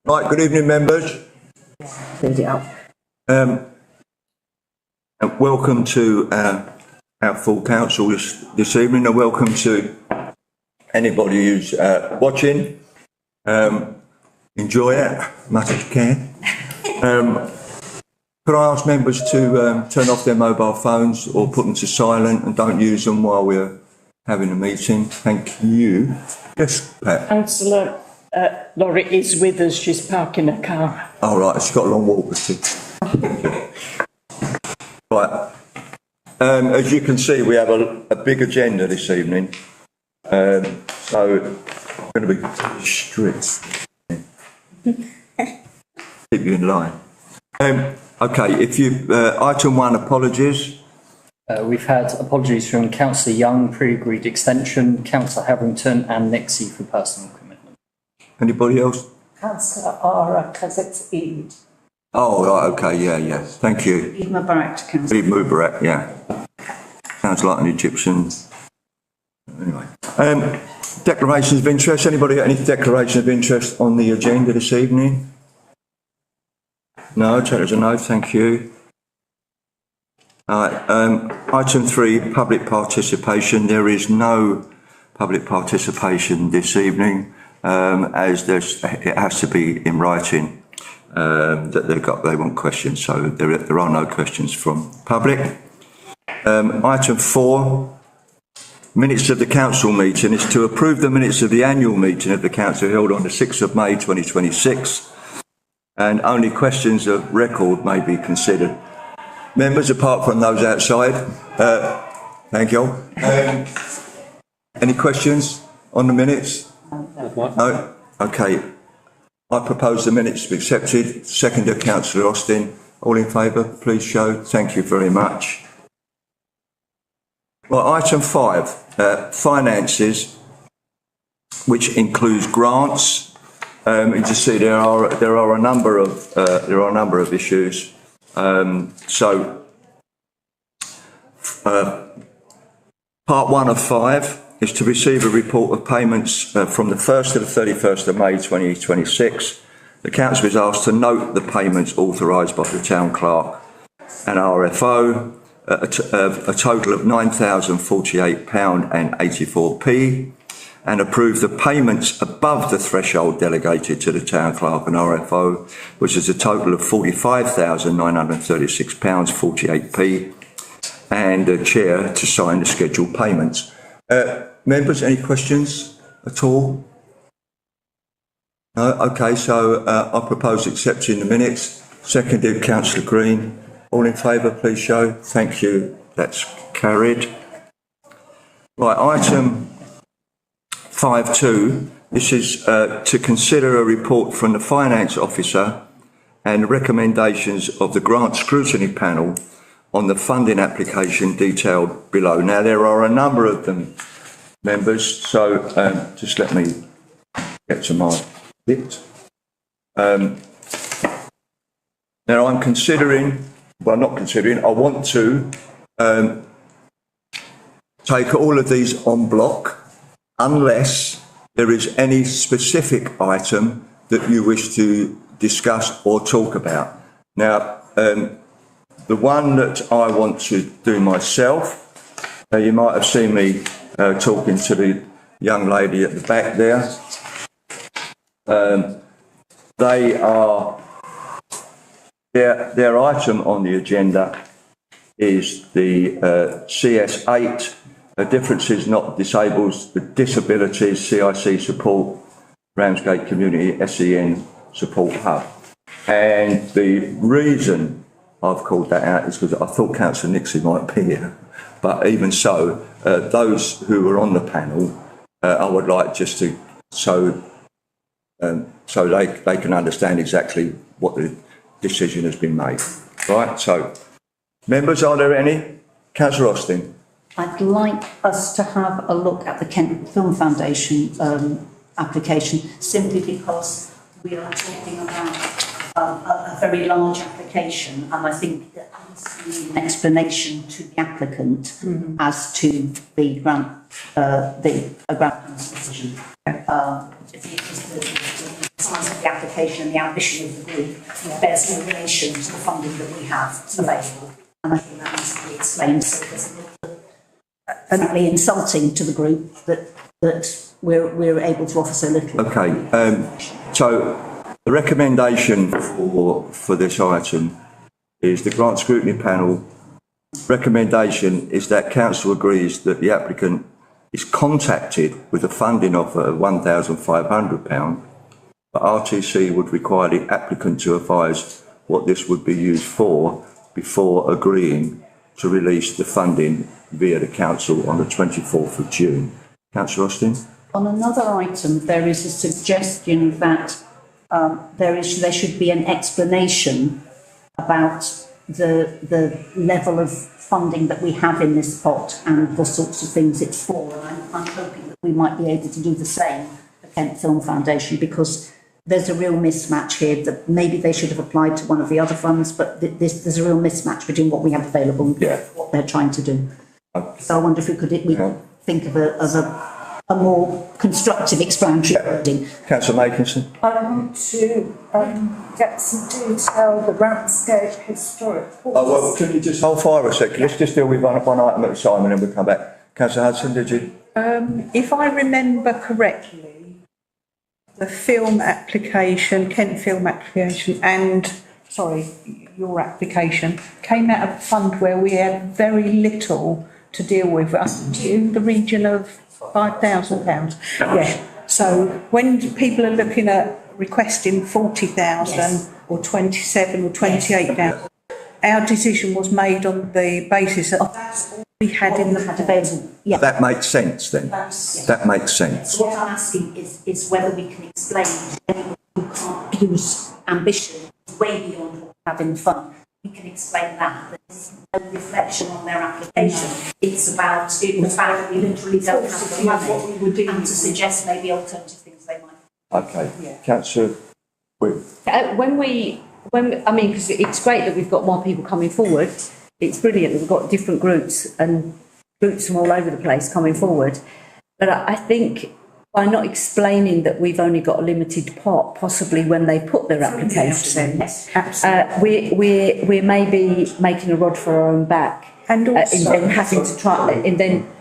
Right, good evening, members. Welcome to our full council this evening, and welcome to anybody who's watching. Enjoy it, much as you can. Could I ask members to turn off their mobile phones or put them to silent and don't use them while we're having a meeting? Thank you. Yes, Pat. Councillor Laurie is with us. She's parking her car. All right, she's got a long walk to Right. As you can see, we have a big agenda this evening. So I'm going to be strict. Keep you in line. Okay, if you item 1, apologies. We've had apologies from Councillor Young, pre-agreed extension, Councillor Harrington and Nixie for personal commitment. Anybody else? Councillor Ara, because it's Eid. Oh, right, okay, yeah. Thank you. Eid Mubarak to Councillor. Eid Mubarak, yeah. Sounds like an Egyptian. Anyway. Declarations of interest. Anybody got any declaration of interest on the agenda this evening? No, check as a no, thank you. Item 3, public participation. There is no public participation this evening, as it has to be in writing that they want questions, so there are no questions from public. Item 4, minutes of the council meeting, is to approve the minutes of the annual meeting of the council held on the 6th of May 2026, and only questions of record may be considered. Members, apart from those outside, thank you. Any questions on the minutes? No? Okay. I propose the minutes to be accepted. Seconded, Councillor Austin. All in favour, please show. Thank you very much. Well, item 5, finances, which includes grants. You can see there are a number of issues. Part 1 of 5 is to receive a report of payments from the 1st to the 31st of May 2026. The council is asked to note the payments authorised by the town clerk and RFO, a total of £9,048.84, and approve the payments above the threshold delegated to the town clerk and RFO, which is a total of £45,936.48, and the chair to sign the scheduled payments. Members, any questions at all? No? Okay, so I propose accepting the minutes. Seconded, Councillor Green. All in favour, please show. Thank you. That's carried. Right, item 5.2. This is to consider a report from the Finance Officer and recommendations of the Grant Scrutiny Panel on the funding application detailed below. Now, there are a number of them, members, so just let me get to my bit. Now, I want to take all of these en bloc, unless there is any specific item that you wish to discuss or talk about. Now, the one that I want to do myself, you might have seen me talking to the young lady at the back there. Their item on the agenda is the CS8, differences not disabled, but disabilities, CIC support, Ramsgate Community SEN Support Hub. And the reason I've called that out is because I thought Councillor Nixie might be here. But even so, those who were on the panel, I would like just to, so they can understand exactly what the decision has been made. Right, so, members, are there any? Councillor Austin. I'd like us to have a look at the Kent Film Foundation application, simply because we are talking about a very large application, and I think that needs an explanation to the applicant as to the grant position. application. The size of the application and the ambition of the group bears no relation to the funding that we have available. And I think that needs to be explained so it doesn't look apparently insulting to the group that we're able to offer so little. Okay, so the recommendation for this item is the grant scrutiny panel recommendation is that council agrees that the applicant is contacted with a funding offer of £1,500, but RTC would require the applicant to advise what this would be used for before agreeing to release the funding via the council on the 24th of June. Councillor Austin? On another item, there is a suggestion that there should be an explanation about the level of funding that we have in this pot and the sorts of things it's for. And I'm hoping that we might be able to do the same for Kent Film Foundation, because there's a real mismatch here that maybe they should have applied to one of the other funds, but there's a real mismatch between what we have available and what they're trying to do. So I wonder if we could think of a more constructive explanatory wording. Councillor Makinson? I want to get some detail, the Ramsgate historic. Oh, well, can you just hold fire a second? Let's just deal with one item at a time and then we'll come back. Councillor Hudson, did you? If I remember correctly, the film application, Kent film application and, your application came out of a fund where we had very little to deal with, in the region of £5,000. Yeah. So when people are looking at requesting 40,000 or 27 or 28,000, our decision was made on the basis that that's all we had in the available. Yeah. That makes sense then. That makes sense. What I'm asking is whether we can explain to anyone who can't, whose ambition is way beyond what we have in the fund. We can explain that. There's no reflection on their application. It's about the fact that we literally don't have the money and to suggest maybe alternative things they might. Okay. Yeah. Councillor Witt. Because it's great that we've got more people coming forward. It's brilliant that we've got different groups and groups from all over the place coming forward. But I think by not explaining that we've only got a limited pot, possibly when they put their application, we're maybe making a rod for our own back, and also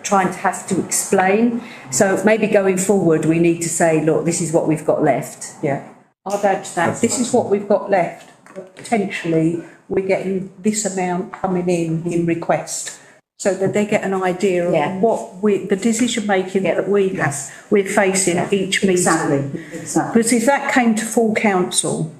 trying to have to explain. So maybe going forward, we need to say, look, this is what we've got left. Yeah, I'll add to that. This is what we've got left. Potentially, we're getting this amount coming in request, so that they get an idea of what the decision making that we're facing each meeting. Exactly. Because if that came to full council,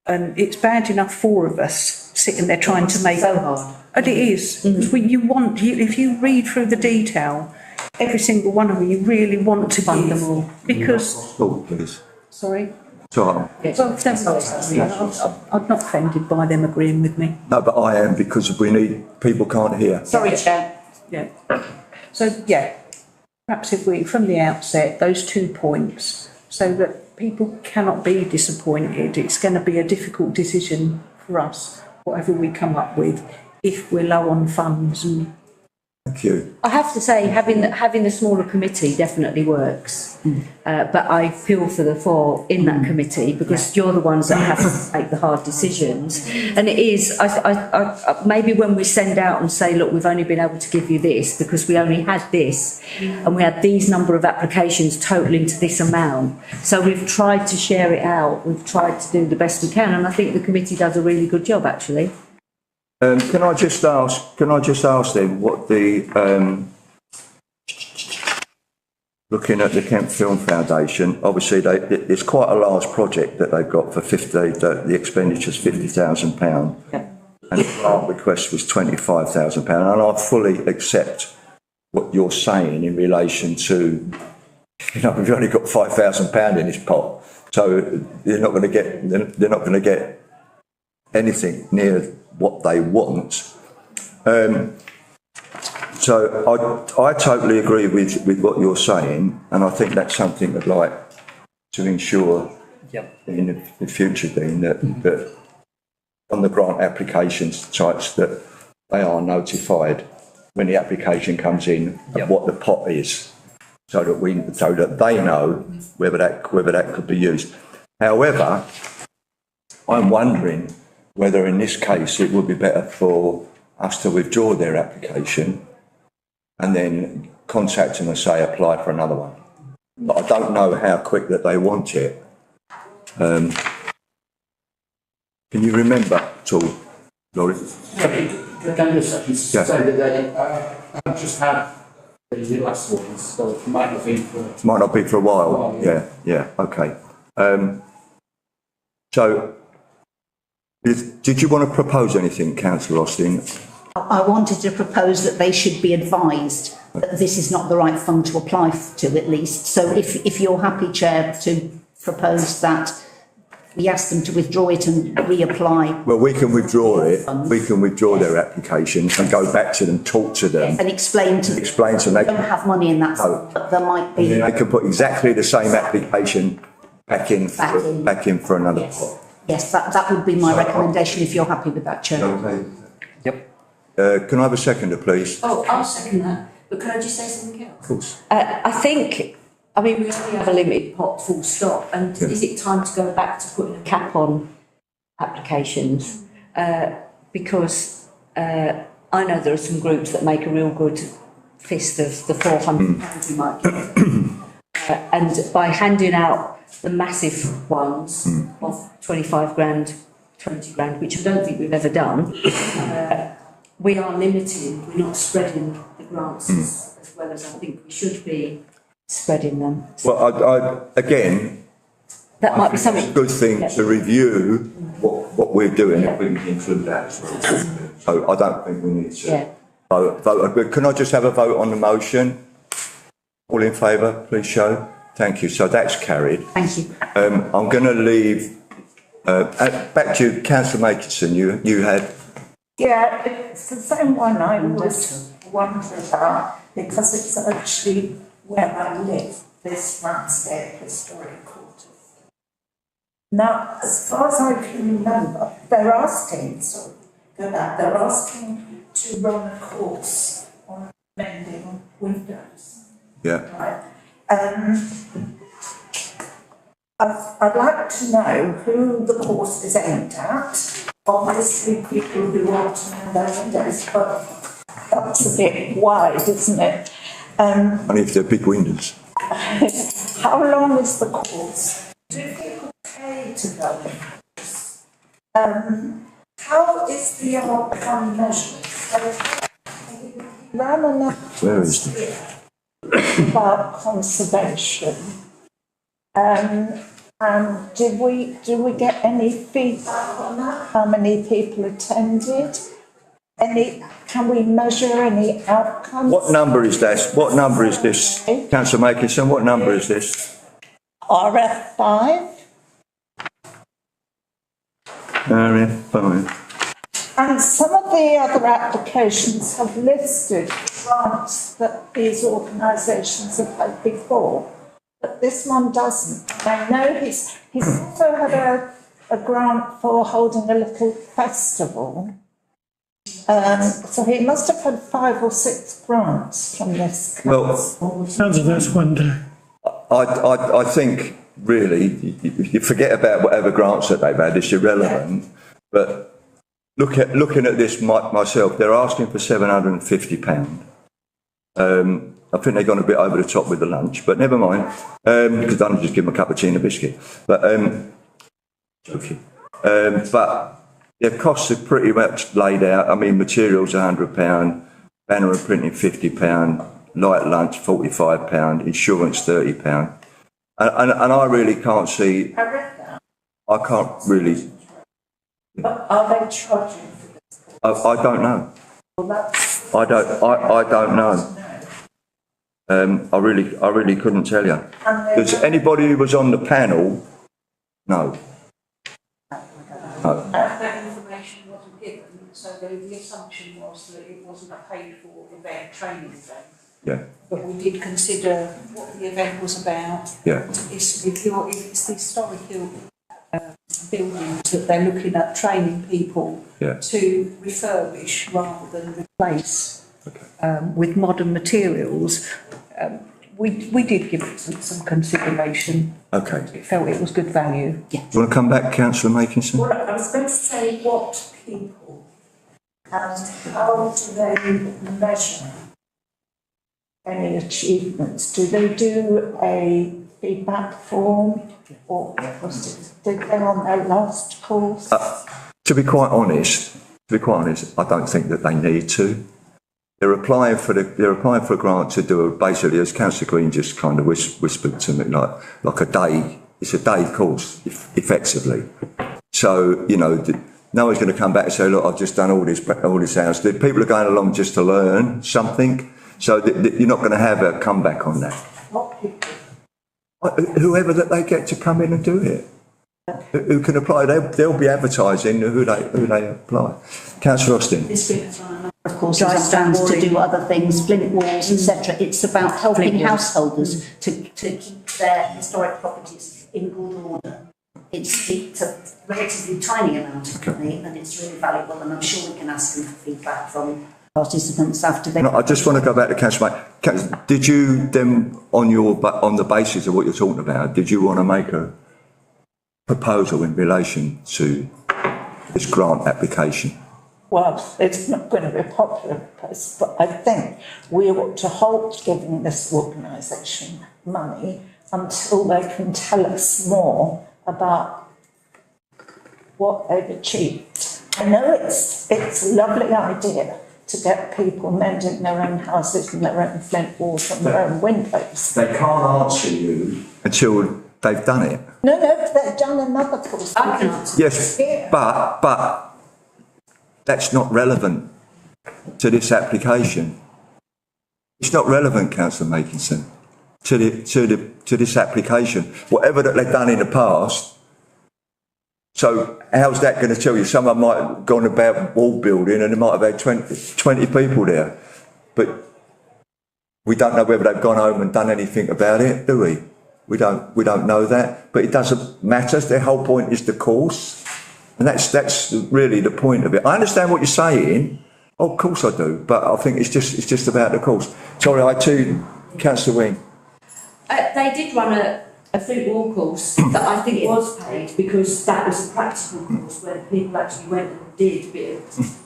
and it's bad enough four of us sitting there trying to make so hard. And it is. Because if you read through the detail, every single one of them, you really want to fund give, them all. because. Oh, please. Sorry. Sorry. Well, I'm not offended by them agreeing with me. No, but I am, because people can't hear. Sorry, Chair. Yeah. So, perhaps if we, from the outset, those 2 points, so that people cannot be disappointed. It's going to be a difficult decision for us, whatever we come up with, if we're low on funds. And thank you. I have to say, having the smaller committee definitely works. But I feel for the four in that committee, because you're the ones that have to make the hard decisions. And it is, I maybe when we send out and say, look, we've only been able to give you this because we only had this and we had these number of applications totaling to this amount. So we've tried to share it out. We've tried to do the best we can. And I think the committee does a really good job, actually. Can I just ask them what the, looking at the Kent Film Foundation, obviously it's quite a large project that they've got for the expenditure's £50,000 and the grant request was £25,000, and I fully accept what you're saying in relation to, we've only got £5,000 in this pot, so they're not going to get anything near what they want. So I totally agree with what you're saying, and I think that's something I'd like to ensure in the future, Dean, that on the grant applications types that they are notified when the application comes in of what the pot is. so that they know whether that could be used. However, I'm wondering whether in this case it would be better for us to withdraw their application and then contact them and say apply for another one. But I don't know how quick that they want it. Can you remember at all, Laurie? Can you say that they don't just have the last ones, so it might not be for... Might not be for a while. Yeah, okay. So, did you want to propose anything, Councillor Austin? I wanted to propose that they should be advised that this is not the right fund to apply to, at least. So if you're happy, Chair, to propose that we ask them to withdraw it and reapply. Well, we can withdraw it. We can withdraw their application and go back to them, talk to them. And explain to them They don't have money in that fund, but there might be. They can put exactly the same application back in for another pot. Yes, that would be my recommendation if you're happy with that, Chair. Okay. Yep. Can I have a seconder, please? Oh, I'll second that, but can I just say something else? Of course. I think, I mean, we only have a limited pot, full stop, and is it time to go back to putting a cap on applications? Because I know there are some groups that make a real good fist of the £400 you might get. And by handing out the massive ones of 25 grand, 20 grand, which I don't think we've ever done, we are limiting, we're not spreading the grants as well as I think we should be spreading them. Well, again, That might be something. it's a good thing to review what we're doing if we can include that as well. So I don't think we need to vote. Can I just have a vote on the motion? All in favour, please show. Thank you. So that's carried. Thank you. I'm going to leave back to you, Councillor Makinson. You had. Yeah, it's the same one I was wondering about because it's actually where I live, this Ramsgate Historic Quarter. Now, as far as I can remember, they're asking to run a course on mending windows. Yeah. Right. I'd like to know who the course is aimed at. Obviously, people who want to mend their windows, but that's a bit wide, isn't it? Only if they're big windows. How long is the course? Do people pay to go in? How is the outcome measured? Ran enough Where is it? about conservation. And do we get any feedback on that? How many people attended? Can we measure any outcomes? What number is this? What number is this? Councillor Makinson, what number is this? RF5. RF5. And some of the other applications have listed grants that these organisations have had before, but this one doesn't. I know he's also had a grant for holding a little festival. So he must have had 5 or 6 grants from this council. Well, sounds like that's one day. I think really you forget about whatever grants that they've had. It's irrelevant. Yeah. But looking at this myself, they're asking for £750. I think they've gone a bit over the top with the lunch, but never mind. Because I'm just give them a cup of tea and a biscuit. But joking. But their costs are pretty much laid out. I mean, materials £100, banner and printing £50, light lunch £45, insurance £30. And I really can't see. I read that. I can't really. But are they charging for this? I don't know. Well, that's. I don't know. I really couldn't tell you. Does anybody who was on the panel? No. No. That information wasn't given, so the assumption was that it wasn't a paid-for event, training event. Yeah. But we did consider what the event was about. Yeah. If it's the historical buildings that they're looking at training people to refurbish rather than replace with modern materials, we did give it some consideration. Okay. We felt it was good value. Do you want to come back, councillor Makinson? Well, I was going to say what people and how do they measure any achievements? Do they do a feedback form or did they on their last course? To be quite honest, I don't think that they need to. They're applying for a grant to do basically, as Councillor Green just kind of whispered to me, like a day. It's a day course, effectively. So no one's going to come back and say, look, I've just done all this hours. People are going along just to learn something. So you're not going to have a comeback on that. What people? Whoever that they get to come in and do it. Who can apply? They'll be advertising who they apply. Councillor Austin. This group has run a number of courses and plans to do other things, flint walls, etc. It's about helping householders to keep their historic properties in good order. It's a relatively tiny amount of money and it's really valuable, and I'm sure we can ask them for feedback from participants after they... No, I just want to go back to Councillor Mike. Did you then, on the basis of what you're talking about, did you want to make a proposal in relation to this grant application? Well, it's not going to be a popular place, but I think we ought to halt giving this organisation money until they can tell us more about what they've achieved. I know it's a lovely idea to get people mending their own houses and their own flint walls and their own windows. They can't answer you until they've done it. No, they've done another course. Yes, but that's not relevant to this application. It's not relevant, Councillor Makinson, to this application. Whatever that they've done in the past. So how's that going to tell you? Someone might have gone about wall building and they might have had 20 people there. But we don't know whether they've gone home and done anything about it, do we? We don't know that. But it doesn't matter. Their whole point is the course. And that's really the point of it. I understand what you're saying. Oh, of course I do. But I think it's just about the course. Sorry, I too, Councillor Wing. They did run a flint wall course that I think was paid because that was a practical course where people actually went and did a bit of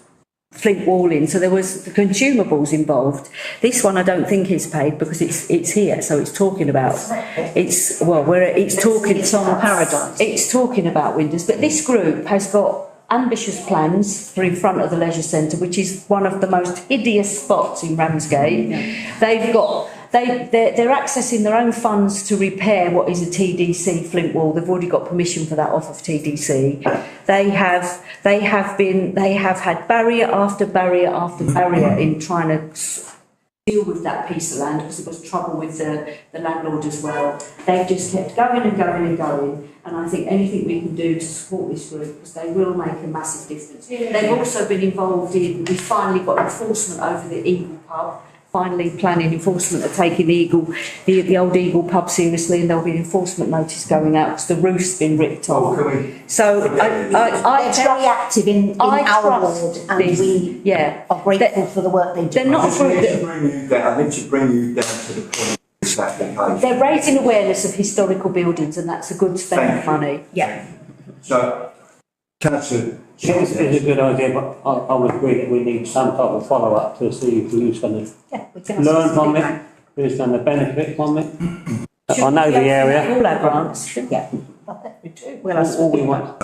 flint walling. So there was the consumables involved. This one I don't think is paid because it's here, so it's talking about it's on Paradise. It's talking about windows, but this group has got ambitious plans for in front of the leisure centre, which is one of the most hideous spots in Ramsgate. They're accessing their own funds to repair what is a TDC flint wall. They've already got permission for that off of TDC. They have had barrier after barrier after barrier in trying to deal with that piece of land because it was trouble with the landlord as well. They've just kept going and going and going. And I think anything we can do to support this group, because they will make a massive difference. They've also been involved in, we finally got enforcement over the Eagle pub. Finally planning enforcement of taking the old Eagle pub seriously, and there'll be an enforcement notice going out because the roof's been ripped off. So they're very active in our ward, and we are grateful for the work they do. They're not I need to bring you down to the point of this application. They're raising awareness of historical buildings, and that's a good spend of money. Yeah. So, Councillor, It's a good idea, but I would agree that we need some type of follow-up to see who's going to learn from it, who's going to benefit from it. I know the area. All our grants. Yeah, I think we do. Well, that's All we want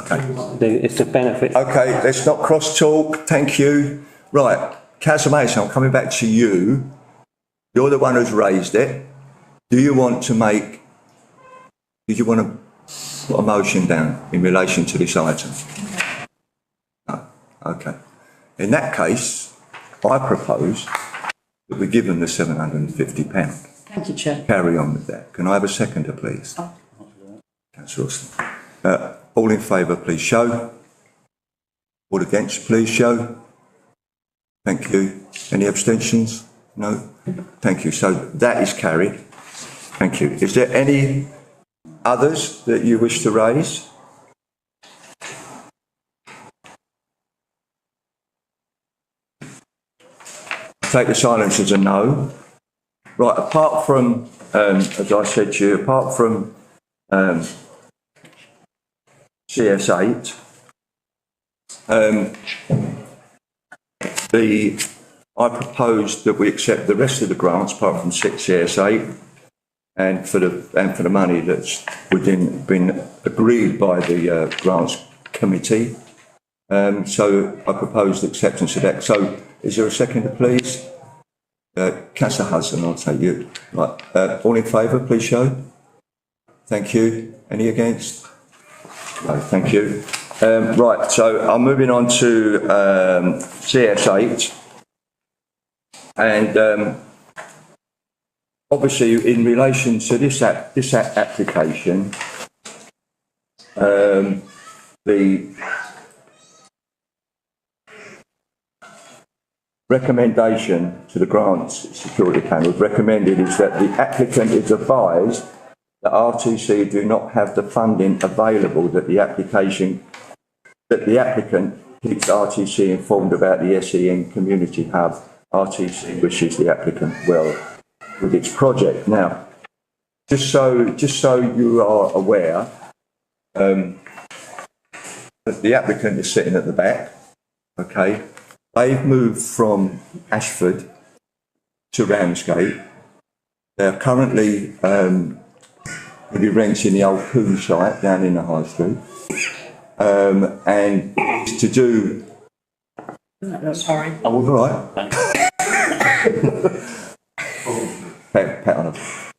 is to benefit. okay, let's not cross-talk. Thank you. Right, Councillor Mason, I'm coming back to you. You're the one who's raised it. Did you want to put a motion down in relation to this item? No. Okay. In that case, I propose that we give them the £750. Thank you, Chair. Carry on with that. Can I have a seconder, please? Councillor Austin. All in favour, please show. All against, please show. Thank you. Any abstentions? No? Thank you. So that is carried. Thank you. Is there any others that you wish to raise? Take the silence as a no. Right, apart from as I said to you, apart from CS8, I proposed that we accept the rest of the grants apart from CS8 and for the money that's been agreed by the grants committee. So I proposed acceptance of that. So is there a second, please? Councillor Hudson, I'll take you. Right. All in favour, please show. Thank you. Any against? No, thank you. Right, so I'm moving on to CS8. And obviously, in relation to this application, the recommendation to the grants security panel recommended is that the applicant is advised that RTC do not have the funding available, that the applicant keeps RTC informed about the SEN Community Hub. RTC wishes the applicant well with its project. Now, just so you are aware, that the applicant is sitting at the back. Okay, they've moved from Ashford to Ramsgate. They're currently going to be renting the old Coombe site down in the High Street, and to do. Sorry. Oh, all right. Pat on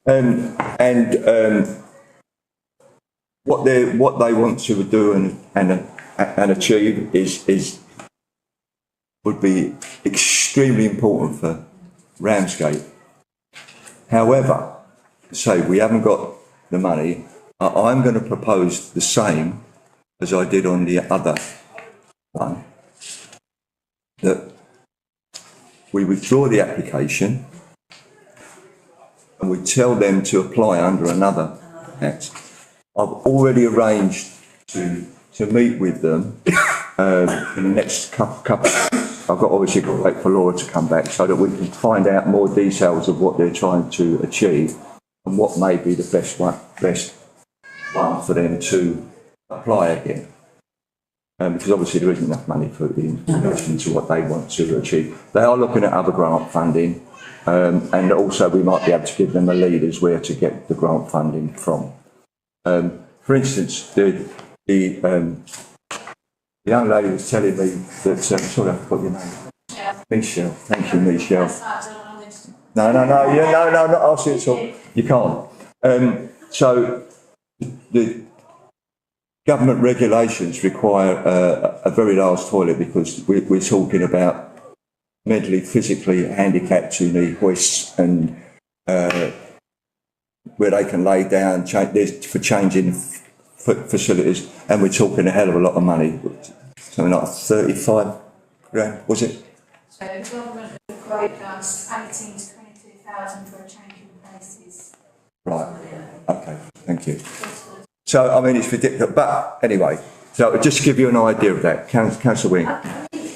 them. What they want to do and achieve would be extremely important for Ramsgate. However, say we haven't got the money. I'm going to propose the same as I did on the other one, that we withdraw the application and we tell them to apply under another act. I've already arranged to meet with them in the next couple of days. I've obviously got to wait for Laura to come back so that we can find out more details of what they're trying to achieve and what may be the best one for them to apply again. Because obviously there isn't enough money for in relation to what they want to achieve. They are looking at other grant funding, and also we might be able to give them a lead as where to get the grant funding from. For instance, the young lady was telling me that, sorry, I forgot your name. Michelle. Thank you, Michelle. No, not asking at all. You can't. So the government regulations require a very large toilet because we're talking about mentally, physically handicapped who need hoists and where they can lay down for changing facilities, and we're talking a hell of a lot of money, something like 35 grand, was it? So the government have quoted us 18 to 22,000 for a change in places. Right. Okay. Thank you. So, I mean, it's ridiculous, but anyway, so just to give you an idea of that, Councillor Wing.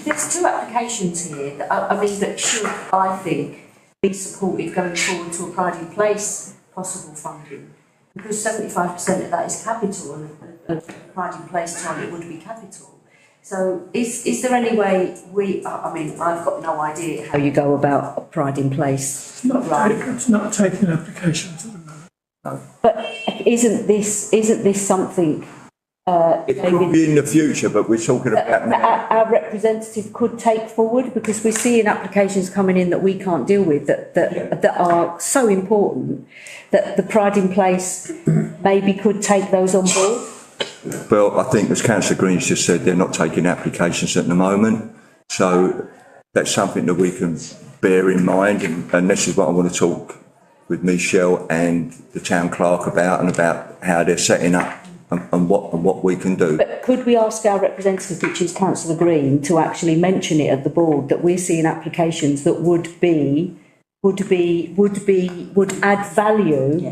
There's two applications here that should, I think, be supported going forward to a Pride in Place possible funding, because 75% of that is capital, and a Pride in Place target would be capital. So is there any way I've got no idea how you go about a Pride in Place. It's not taking applications at the moment. No. But isn't this something? It could be in the future, but we're talking about now. Our representative could take forward, because we're seeing applications coming in that we can't deal with that are so important that the Pride in Place maybe could take those on board. Well, I think as Councillor Green's just said, they're not taking applications at the moment, so that's something that we can bear in mind, and this is what I want to talk with Michelle and the town clerk about, and about how they're setting up and what we can do. But could we ask our representative, which is Councillor Green, to actually mention it at the board that we're seeing applications that would add value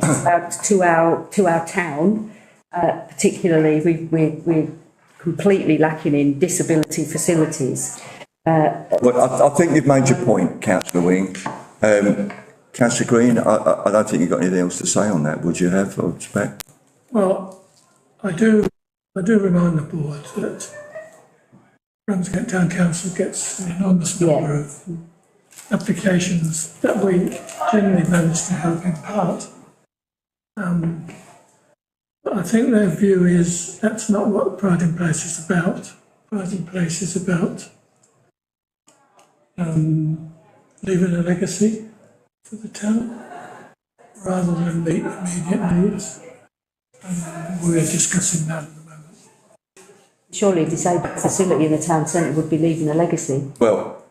to our town, particularly we're completely lacking in disability facilities. Well, I think you've made your point, Councillor Wing. Councillor Green, I don't think you've got anything else to say on that, would you have, or expect? Well, I do remind the board that Ramsgate Town Council gets an enormous number of applications that we generally manage to help in part. But I think their view is that's not what Pride in Place is about. Pride in Place is about leaving a legacy for the town rather than meet immediate needs. And we're discussing that at the moment. Surely a disabled facility in the town centre would be leaving a legacy. Well,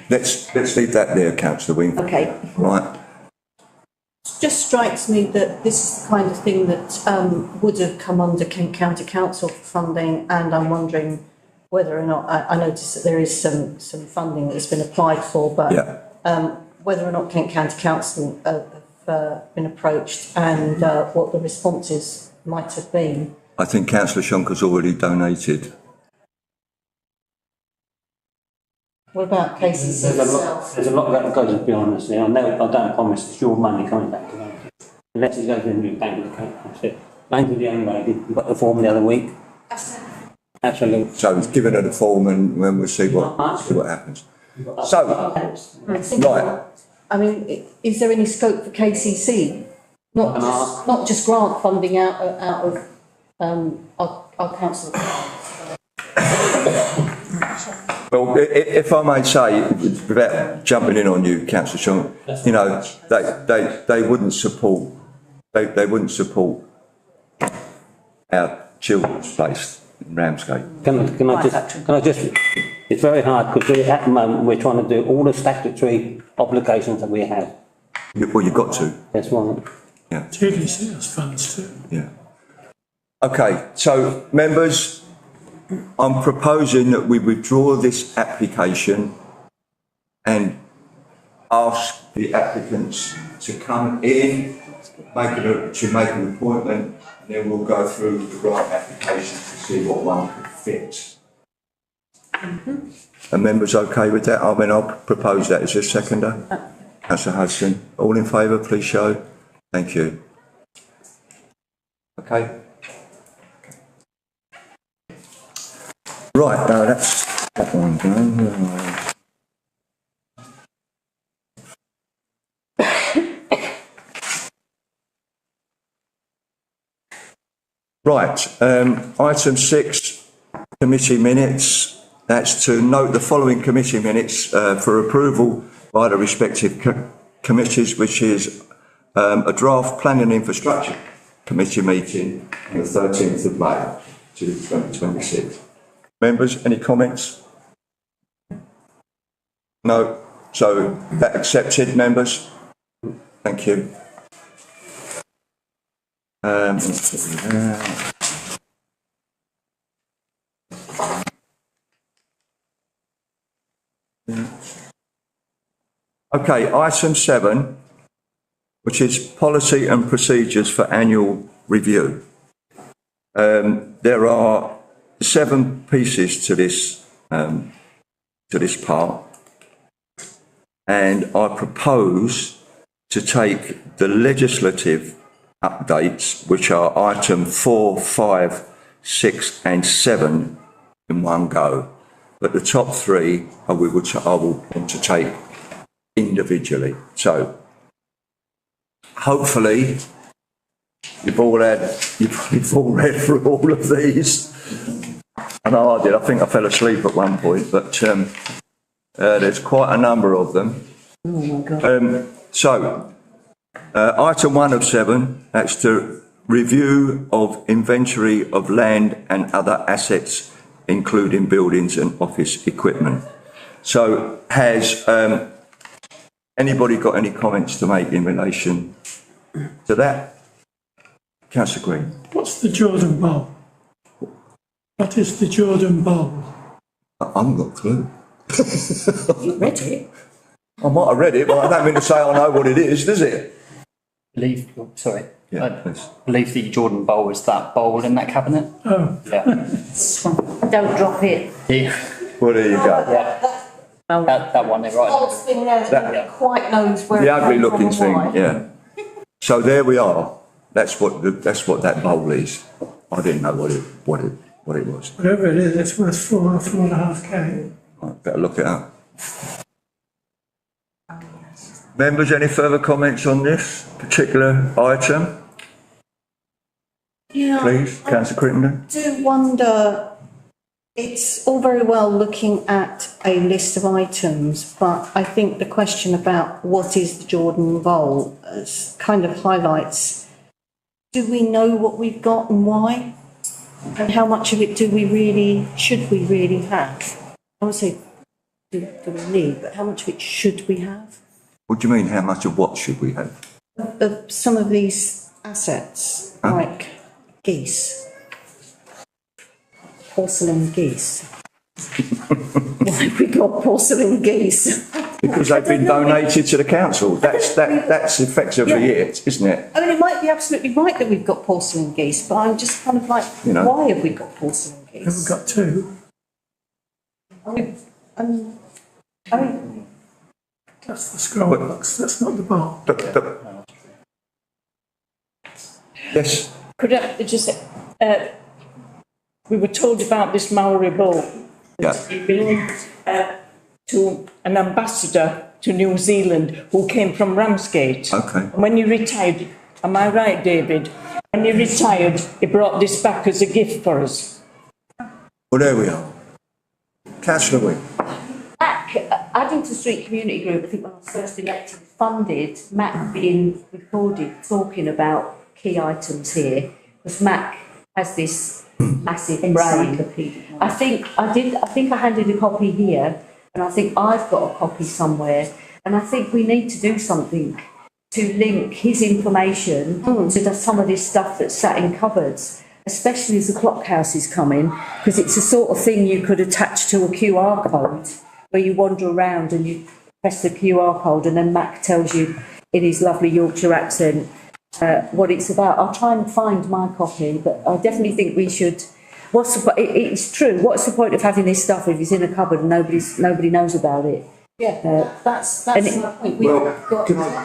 let's leave that there, Councillor Wing. Okay. Right. It just strikes me that this is the kind of thing that would have come under Kent County Council for funding, and I'm wondering whether or not, I noticed that there is some funding that's been applied for, but whether or not Kent County Council have been approached and what the responses might have been. I think Councillor Shonker's already donated. What about KCC itself? There's a lot that goes behind the scenes. I don't promise it's your money coming back to them. Unless it goes in your bank account. That's it. Thank you, the young lady. You got the form the other week. Absolutely. So he's given her the form and we'll see what happens. So, right. I mean, is there any scope for KCC? Not just grant funding out of our council. Well, if I may say, without jumping in on you, Councillor Sean, you know, they wouldn't support, they wouldn't support our children's place in Ramsgate. Can I just, it's very hard because at the moment we're trying to do all the statutory obligations that we have. Well, you've got to. That's right. Yeah. TDC has funds too. Yeah. Okay, so members, I'm proposing that we withdraw this application and ask the applicants to come in, make an appointment, and then we'll go through the grant application to see what one could fit. Are members okay with that? I mean, I'll propose that as a seconder. Councillor Hudson, all in favour, please show. Thank you. Okay. Right, now that's that one done. Right, item 6, committee minutes. That's to note the following committee minutes for approval by the respective committees, which is a draft planning and infrastructure committee meeting on the 13th of May 2026. Members, any comments? No. So that accepted, members? Thank you. Okay, item 7, which is policy and procedures for annual review. There are 7 pieces to this part, and I propose to take the legislative updates, which are item 4, 5, 6 and 7 in one go. But the top 3 I will want to take individually. So hopefully you've all read through all of these. I know I did. I think I fell asleep at one point, but there's quite a number of them. Oh my God. So, item 1 of 7, that's the review of inventory of land and other assets, including buildings and office equipment. So, has anybody got any comments to make in relation to that? Councillor Green. What's the Jordan Bowl? What is the Jordan Bowl? I haven't got a clue. You read it? I might have read it, but I don't mean to say I know what it is, does it? Believe the Jordan Bowl is that bowl in that cabinet. Oh. Yeah. Don't drop it. Yeah. Well, there you go. Yeah. That one there, right? Old thing there that nobody quite knows where The it ugly came from looking and thing, why. yeah. So there we are. That's what that bowl is. I didn't know what it was. Whatever it is, it's worth 4.5K. Right, better look it up. Members, any further comments on this particular item? Yeah, Please, Councillor Crittenden. I do wonder, it's all very well looking at a list of items, but I think the question about what is the Jordan Bowl kind of highlights, do we know what we've got and why? And how much of it should we really have? I would say, do we need, but how much of it should we have? What do you mean, how much of what should we have? Of some of these assets, like geese, porcelain geese. Why have we got porcelain geese? Because they've been donated to the council. That's effectively it, isn't it? I mean, it might be absolutely right that we've got porcelain geese, but I'm just kind of like, why have we got porcelain geese? We've got two. I mean, That's the scroll box, that's not the bowl. Yes. Could I just, we were told about this Maori bowl. Yeah. It belonged to an ambassador to New Zealand who came from Ramsgate. Okay. And when he retired, am I right, David? When he retired, he brought this back as a gift for us. Well, there we are. Councillor Wing. Addington Street Community Group, I think when I was first elected, funded Mac being recorded talking about key items here, because Mac has this massive brain. I think I handed a copy here, and I think I've got a copy somewhere, and I think we need to do something to link his information to some of this stuff that's sat in cupboards, especially as the clock house is coming, because it's the sort of thing you could attach to a QR code where you wander around and you press the QR code and then Mac tells you in his lovely Yorkshire accent what it's about. I'll try and find my copy, but I definitely think we should. It's true. What's the point of having this stuff if it's in a cupboard and nobody knows about it? Yeah, that's my point. Can I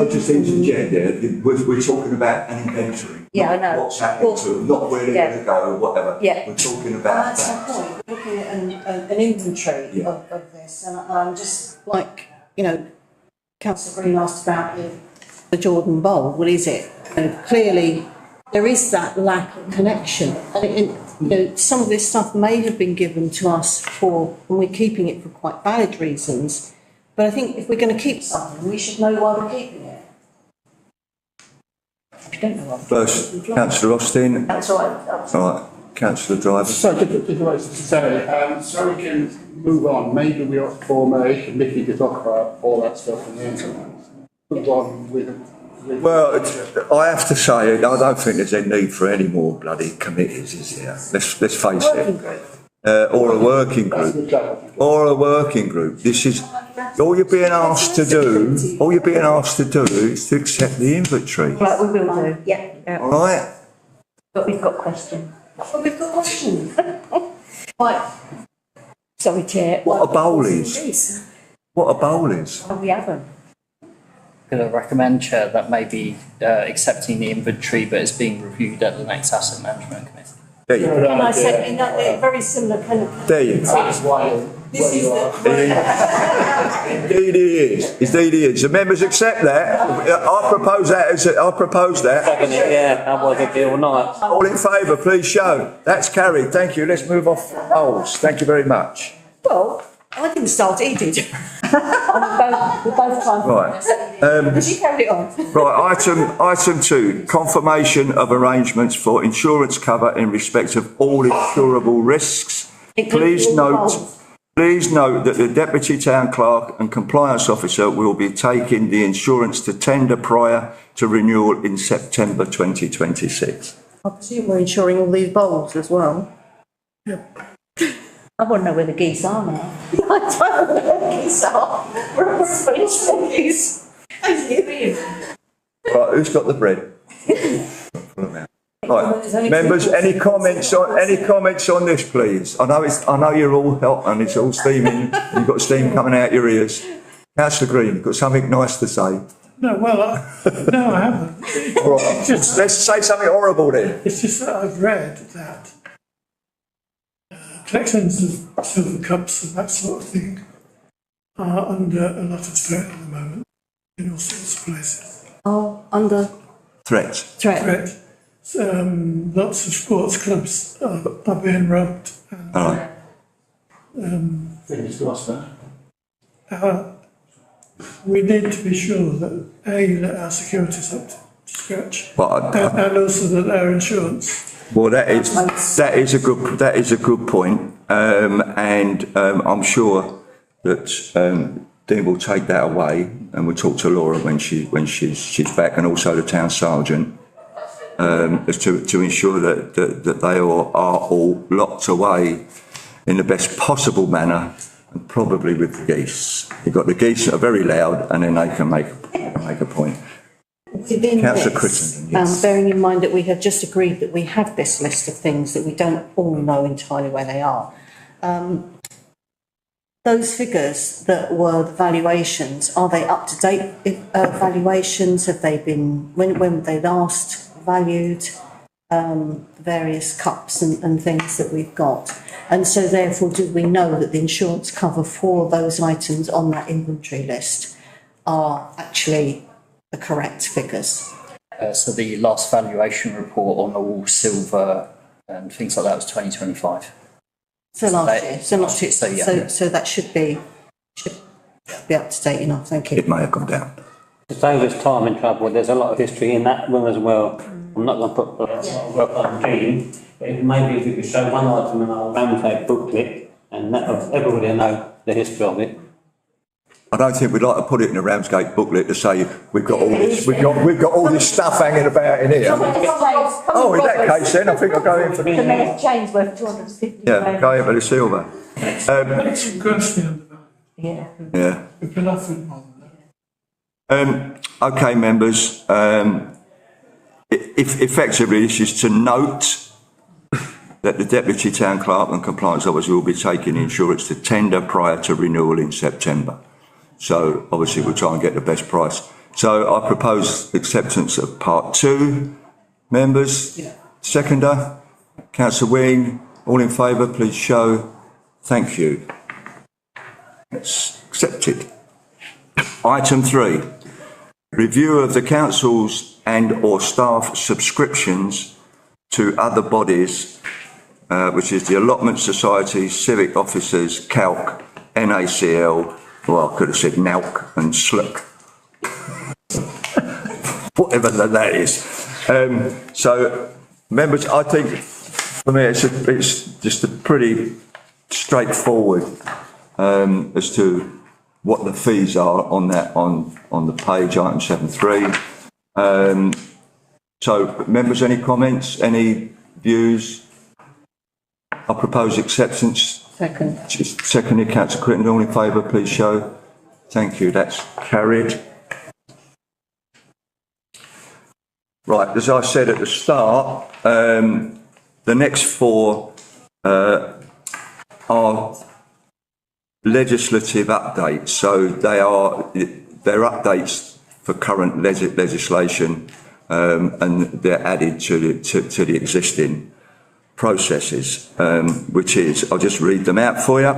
just interject there? We're talking about an inventory. Yeah, I know. What's happening to them, not where they're going to go, whatever. Yeah. We're talking about That's that. my point. We're looking at an inventory of this, and I'm just like, Councillor Green asked about the Jordan Bowl. What is it? Clearly, there is that lack of connection, and some of this stuff may have been given to us and we're keeping it for quite valid reasons. But I think if we're going to keep something, we should know why we're keeping it. If you don't know what. First, Councillor Austin. That's right. All right, Councillor Driver. So, just to say, so we can move on, maybe we ought to form a committee to talk about all that stuff and then move on with. Well, I have to say, I don't think there's any need for any more bloody committees, is there? Let's face it. Or a working group. Or a working group. This is all you're being asked to do. All you're being asked to do is to accept the inventory. Right, we will do. Yeah. All right. But we've got questions. Well, we've got questions. Right. Sorry, Chair. What a bowl is. What a bowl is. Oh, we haven't. Could I recommend, Chair, that maybe accepting the inventory, but it's being reviewed at the next Asset Management Committee? There you go. Can I say, they're very similar kind of. There you go. That's why. This is Indeed he is. Indeed he is. The members accept that. I propose that. Second it, yeah, that was a deal night. All in favour, please show. That's carried. Thank you. Let's move off bowls. Thank you very much. Well, I didn't start it, he did. We're both trying. Right. She carried it on. Right, item 2, confirmation of arrangements for insurance cover in respect of all insurable risks. Please note that the Deputy Town Clerk and Compliance Officer will be taking the insurance to tender prior to renewal in September 2026. I presume we're insuring all these bowls as well. I want to know where the geese are now. I don't know where the geese are. We're insuring geese. Right, who's got the bread? Right, members, any comments on this, please? I know you're all hot and it's all steaming, you've got steam coming out your ears. Councillor Green, you've got something nice to say? No, well, no, I haven't. All right, let's say something horrible then. It's just that I've read that collections of silver cups and that sort of thing are under a lot of threat at the moment in all sorts of places. Oh, under Threat. Threat. Lots of sports clubs are being robbed. All right. Fingers crossed that. We need to be sure that that our security is up to scratch, But and also that our insurance. well, that is a good point, and I'm sure that Dean will take that away, and we'll talk to Laura when she's back, and also the town sergeant, to ensure that they are all locked away in the best possible manner, and probably with the geese. You've got the geese that are very loud, and then they can make a point. Within Councillor this, Crittenden, yes. bearing in mind that we have just agreed that we have this list of things that we don't all know entirely where they are. Those figures that were the valuations, are they up to date valuations? Have they been, when were they last valued? The various cups and things that we've got. And so therefore, do we know that the insurance cover for those items on that inventory list are actually the correct figures? So the last valuation report on all silver and things like that was 2025. So last year, so that should be up to date enough, thank you. It may have gone down. To save us time and trouble, there's a lot of history in that room as well. I'm not going to put a lot of work on Jean, but maybe if you could show one item in our Ramsgate booklet, and that everybody will know the history of it. I don't think we'd like to put it in a Ramsgate booklet to say we've got all this stuff hanging about in here. Oh, in that case, then I think I'll go in for The next chain's worth 250. yeah, go in for the silver. It's grossly undervalued. Yeah. We've been offered one. Okay, members. Effectively, this is to note that the Deputy Town Clerk and Compliance Officer will be taking insurance to tender prior to renewal in September. So obviously we'll try and get the best price. So I propose acceptance of part 2. Members, seconder, Councillor Wing, all in favour, please show. Thank you. It's accepted. Item 3, review of the council's and or staff subscriptions to other bodies, which is the Allotment Society, Civic Officers, CALC, NACL, well, I could have said NALC and SLUC, whatever that is. So, members, I think for me it's just a pretty straightforward as to what the fees are on that on the page, item 7.3. So, members, any comments, any views? I propose acceptance. Seconded, Councillor Crittenden, all in favour, please show. Thank you, that's carried. Right, as I said at the start, the next 4 are legislative updates. So they're updates for current legislation, and they're added to the existing processes, which is, I'll just read them out for you.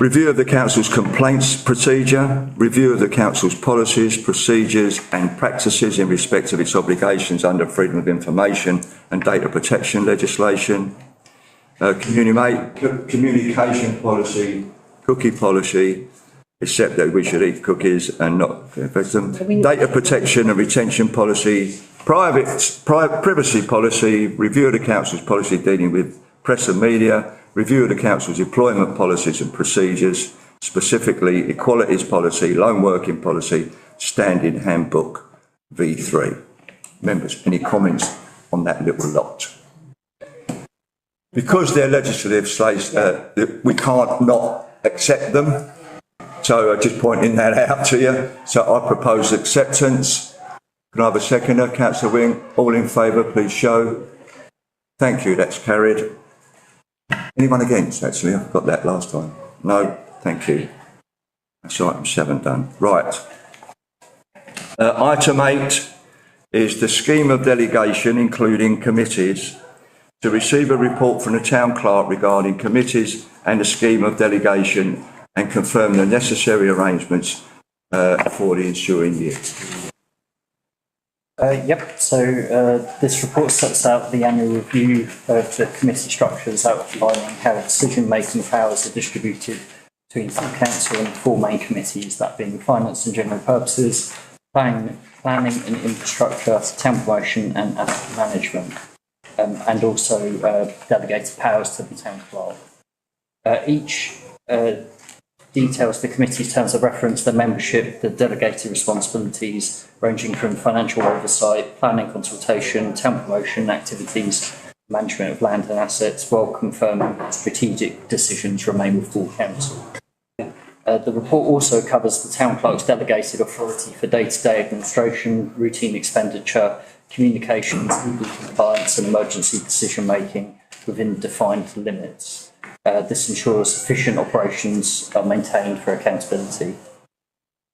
Review of the Council's complaints procedure, review of the Council's policies, procedures and practices in respect of its obligations under freedom of information and data protection legislation, communication policy, cookie policy, except that we should eat cookies and not infect them, data protection and retention policy, privacy policy, review of the Council's policy dealing with press and media, review of the Council's employment policies and procedures, specifically equalities policy, lone working policy, standing handbook V3. Members, any comments on that little lot? Because they're legislative, we can't not accept them. So I'm just pointing that out to you. So I propose acceptance. Can I have a seconder? Councillor Wing, all in favour, please show. Thank you, that's carried. Anyone against, actually? I got that last time. No, thank you. That's item 7 done. Right. Item 8 is the scheme of delegation, including committees, to receive a report from the town clerk regarding committees and the scheme of delegation and confirm the necessary arrangements for the ensuing year. This report sets out the annual review of the committee structures, outlining how decision-making powers are distributed between full council and 4 main committees, that being finance and general purposes, planning and infrastructure, town promotion and asset management, and also delegated powers to the town clerk. Each details the committee's terms of reference, the membership, the delegated responsibilities ranging from financial oversight, planning consultation, town promotion activities, management of land and assets, while confirming strategic decisions remain with full council. The report also covers the town clerk's delegated authority for day-to-day administration, routine expenditure, communications, legal compliance and emergency decision-making within defined limits. This ensures sufficient operations are maintained for accountability.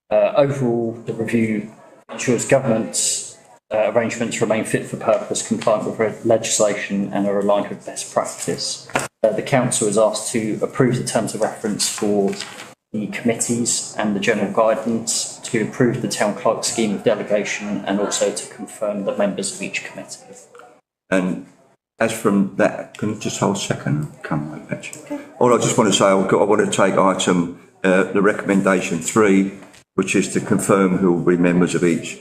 Overall, the review ensures government's arrangements remain fit for purpose, compliant with legislation and are aligned with best practice. The council is asked to approve the terms of reference for the committees and the general guidance, to approve the town clerk scheme of delegation and also to confirm the members of each committee. And as from that, can you just hold a second? Come right back. Okay. All I just want to say, I want to take item, the recommendation 3, which is to confirm who will be members of each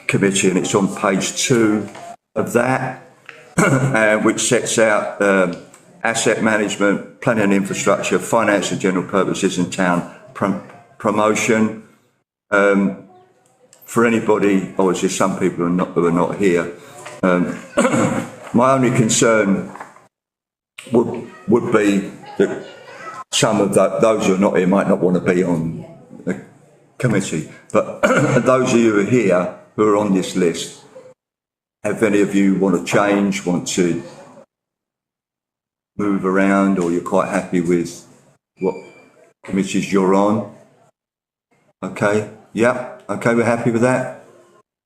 committee, and it's on page 2 of that, which sets out asset management, planning and infrastructure, finance and general purposes and town promotion. For anybody, obviously some people who are not here, my only concern would be that some of those who are not here might not want to be on the committee. But those of you who are here, who are on this list, have any of you want to change, want to move around, or you're quite happy with what committees you're on? Okay, yeah, okay, we're happy with that.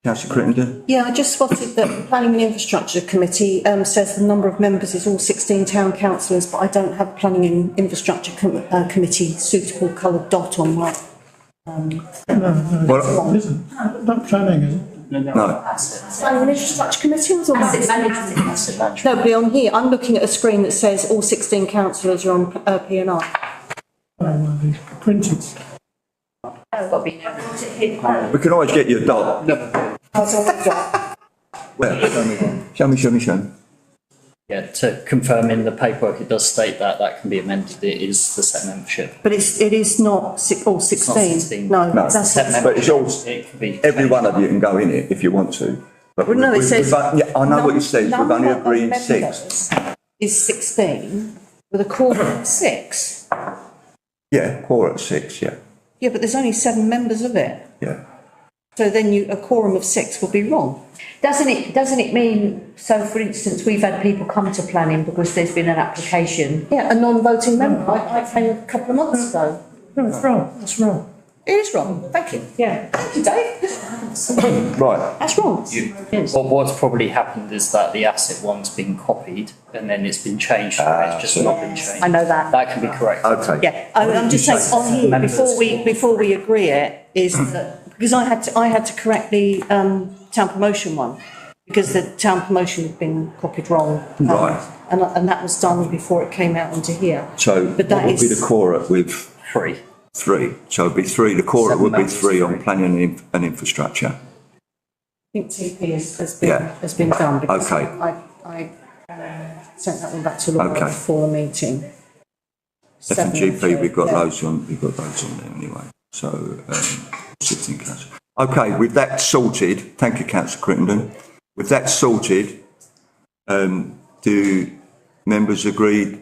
Councillor Crittenden? Yeah, I just spotted that the Planning and Infrastructure Committee says the number of members is all 16 town councillors, but I don't have a Planning and Infrastructure Committee suitable coloured dot on my... Well, isn't. Not planning, is it? No. Planning and Infrastructure Committee was on Asset Management. No, but on here, I'm looking at a screen that says all 16 councillors are on P&R. Printed. We can always get you a dot. Where? Show me. Yeah, to confirm in the paperwork, it does state that can be amended. It is the set membership. But it is not all 16. It's not 16. No, that's but it's all. Every one of you can go in it if you want to. But well, no, it says. Yeah, I know what it says. We've only agreed 6. Is 16 with a quorum of 6. Yeah, quorum of 6. Yeah. Yeah, but there's only 7 members of it. Yeah. So then a quorum of 6 would be wrong. Doesn't it mean, so for instance, we've had people come to planning because there's been an application? Yeah, a non-voting member. I came a couple of months ago. No, it's wrong. That's wrong. It is wrong. Thank you. Yeah. Thank you, Dave. Right. That's wrong. What's probably happened is that the asset one's been copied and then it's been changed. It's just not been changed. I know that. That can be corrected. Okay. Yeah, I'm just saying on here before we agree it is that because I had to correct the town promotion one because the town promotion had been copied wrong. Right. And that was done before it came out into here. So what would be the quorum with 3? 3. So it'd be 3. The quorum would be 3 on planning and infrastructure. I think TP has been done because Okay. I sent that one back to Laura before the meeting. F&GP, we've got those on there anyway. So, 16 council. Okay, with that sorted, thank you, Councillor Crittenden. With that sorted, do members agree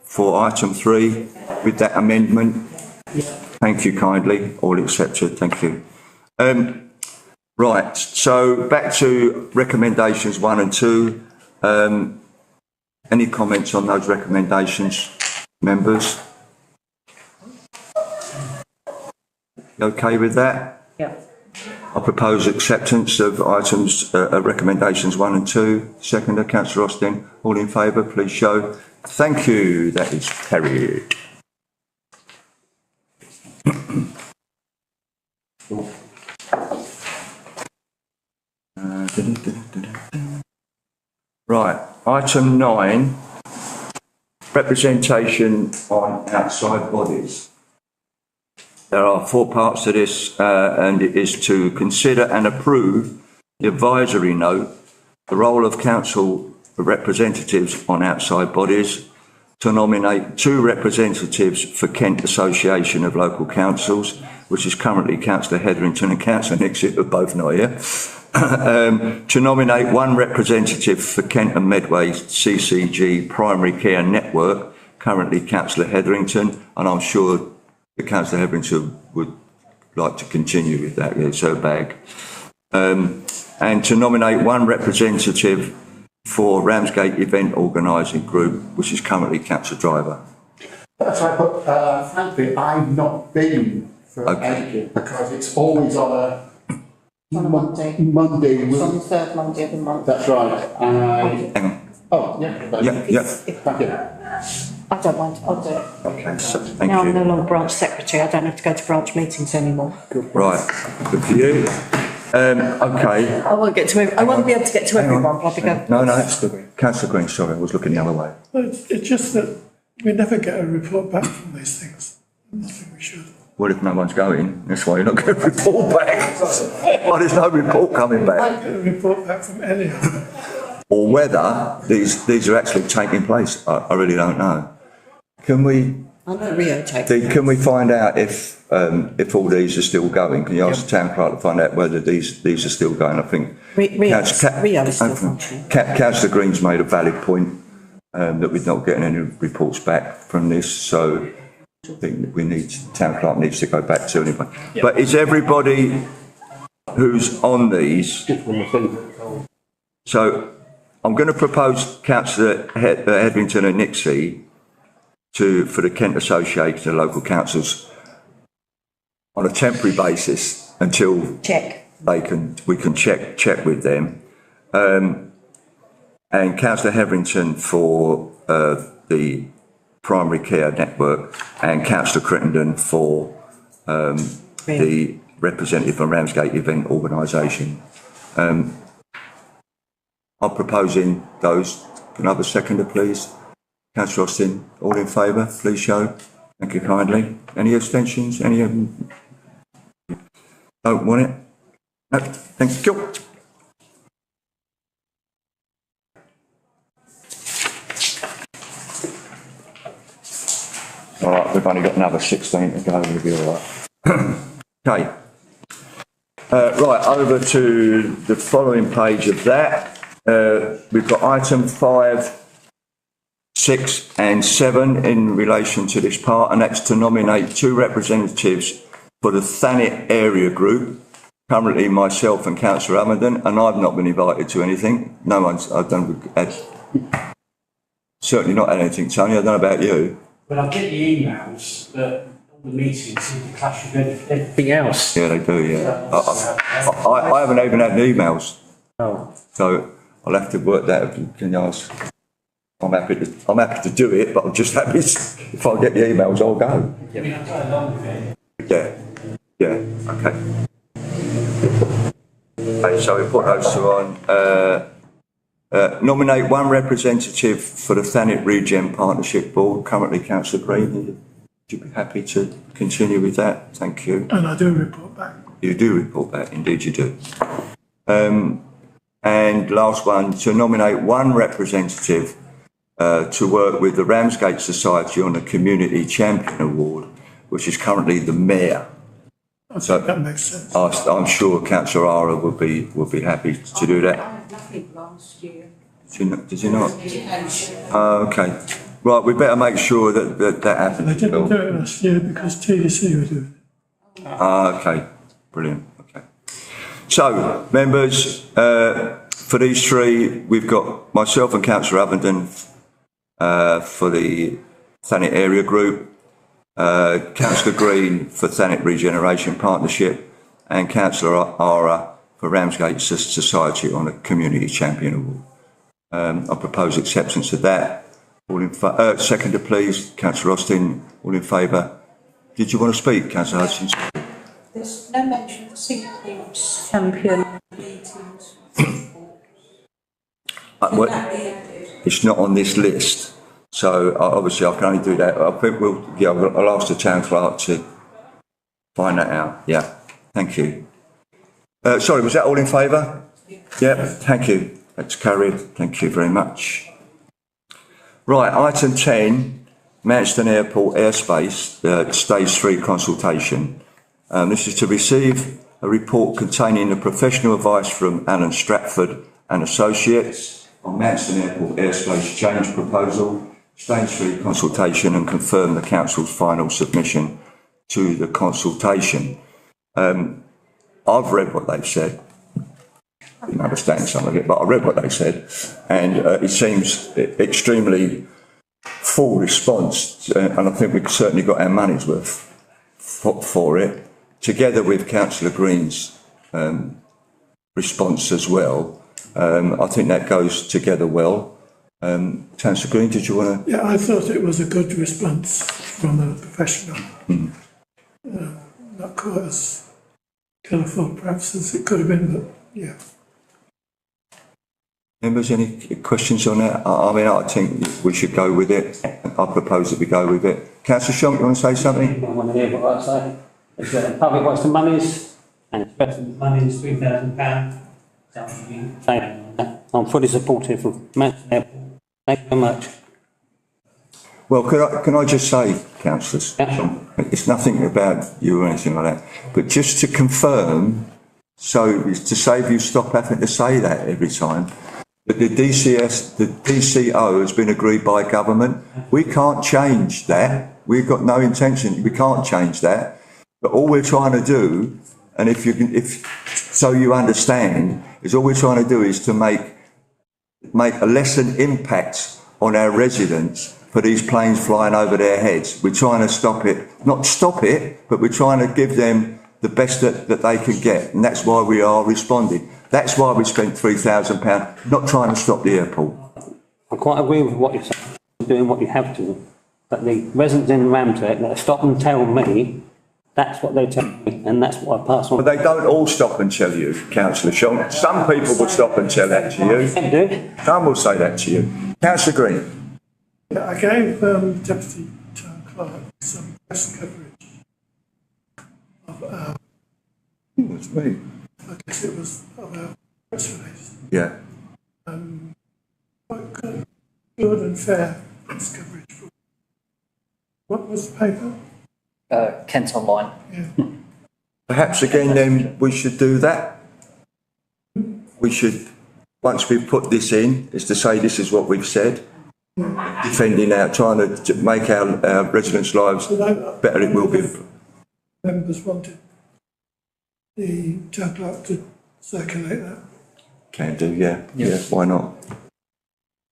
for item 3 with that amendment? Thank you kindly, all accepted, thank you. Right, so back to recommendations 1 and 2. Any comments on those recommendations, members? You okay with that? Yep. I propose acceptance of items, recommendations 1 and 2. Seconder, councillor Austin. All in favour, please show. Thank you. That is carried. Right, item 9, representation on outside bodies. There are 4 parts to this, and it is to consider and approve the advisory note, the role of council representatives on outside bodies, to nominate 2 representatives for Kent Association of Local Councils, which is currently Councillor Hetherington and Councillor Nixon, who are both not here. To nominate 1 representative for Kent and Medway CCG Primary Care Network, currently Councillor Hetherington, and I'm sure the Councillor Hetherington would like to continue with that, it's her bag. And to nominate 1 representative for Ramsgate Event Organising Group, which is currently Councillor Driver. That's right, but frankly, I've not been for anything because it's always on a Monday. It's on the 3rd Monday of the month. That's right. Hang on. Oh, yeah. Yeah. Thank you. I don't mind, I'll do it. Okay, so thank Now I'm no you. longer branch secretary, I don't have to go to branch meetings anymore. Right, good for you. Okay. I won't get to, I won't be able to get to Hang on. everyone, but I'll be going. No, it's good. Councillor Green, sorry, I was looking the other way. Well, it's just that we never get a report back from these things. I think we should. Well, if no one's going, that's why you're not getting a report back. Well, there's no report coming back. Get a report back from any of them. Or whether these are actually taking place, I really don't know. Can we? I know Rio takes. Can we find out if all these are still going? Can you ask the town clerk to find out whether these are still going? I think Rio is still functioning. Councillor Green's made a valid point that we're not getting any reports back from this, so I think town clerk needs to go back to anybody. Yep. But is everybody who's on these? So I'm going to propose Councillor Hetherington and Nixie for the Kent Association of Local Councils on a temporary basis until we can check with them, and Councillor Hetherington for the Primary Care Network, and Councillor Crittenden for the representative from Ramsgate Event Organisation. I'm proposing those. Can I have a seconder, please? Councillor Austin, all in favour, please show. Thank you kindly. Any abstentions? Any of them? Don't want it? No, thank you. All right, we've only got another 16 to go, we'll be all right. Okay. Right, over to the following page of that. We've got item 5, 6 and 7 in relation to this part, and that's to nominate 2 representatives for the Thanet area group, currently myself and Councillor Ammerden, and I've not been invited to anything. No one's, I've done, certainly not had anything, Tony, I don't know about you. Well, I get the emails, but all the meetings seem to clash with everything else. Yeah, they do, yeah. I haven't even had the emails. Oh. So I'll have to work that, can you ask? I'm happy to do it, but I'm just happy if I get the emails, I'll go. I mean, I've got along with it. Yeah, okay. Okay, so we put those 2 on. Nominate 1 representative for the Thanet Regen Partnership Board, currently Councillor Green. Would you be happy to continue with that? Thank you. And I do report back. You do report back, indeed you do. And last one, to nominate 1 representative to work with the Ramsgate Society on the Community Champion Award, which is currently the Mayor. I think that makes sense. I'm sure Councillor Ara would be happy to do that. I had nothing last year. Did you not? Okay. Right, we better make sure that happens. They didn't do it last year because TDC were doing it. Okay. Brilliant. Okay. So, members, for these three, we've got myself and Councillor Ovenden for the Thanet Area Group, Councillor Green for Thanet Regeneration Partnership, and Councillor Ara for Ramsgate Society on a Community Champion Award. I propose acceptance of that. All in seconder, please. Councillor Austin, all in favour. Did you want to speak, Councillor Hutchins? There's no mention of single champion meetings. It's not on this list, so obviously I can only do that. I think I'll ask the town clerk to find that out. Yeah, thank you. Sorry, was that all in favour? Yeah, thank you. That's carried. Thank you very much. Right, item 10, Manston Airport Airspace, Stage 3 consultation. This is to receive a report containing the professional advice from Alan Stratford and Associates on Manston Airport Airspace change proposal, Stage 3 consultation, and confirm the council's final submission to the consultation. I've read what they've said. I didn't understand some of it, but I read what they said, and it seems extremely full response, and I think we've certainly got our money's worth for it, together with Councillor Green's response as well. I think that goes together well. Councillor Green, did you want to? Yeah, I thought it was a good response from a professional. Not quite as colourful perhaps as it could have been, but yeah. Members, any questions on that? I mean, I think we should go with it. I propose that we go with it. Councillor Shonk, you want to say something? I want to hear what I say. If the public wants the monies, and especially the money is £3,000, I'm fully supportive of Manston Airport. Thank you very much. Well, can I just say, councillors, it's nothing about you or anything like that, but just to confirm, so to save you stop having to say that every time, that the DCO has been agreed by government. We can't change that. We've got no intention. We can't change that. But all we're trying to do, and so you understand, is all we're trying to do is to make a lesser impact on our residents for these planes flying over their heads. We're trying to stop it, not stop it, but we're trying to give them the best that they can get, and that's why we are responding. That's why we spent £3,000, not trying to stop the airport. I quite agree with what you're saying, doing what you have to, but the residents in Ramsgate that stop and tell me, that's what they tell me, and that's what I pass on. But they don't all stop and tell you, Councillor Shonk. Some people will stop and tell that to you. Some will say that to you. Councillor Green. Yeah, I gave Deputy Town Clerk some press coverage of our... That's me. I guess it was of our press release. Yeah. Quite good and fair press coverage. What was the paper? Kent Online. Yeah. Perhaps again then we should do that. We should, once we've put this in, is to say this is what we've said, defending our, trying to make our residents' lives better. It will be. Members wanted the town clerk to circulate that. Can do, yeah. Yeah, why not?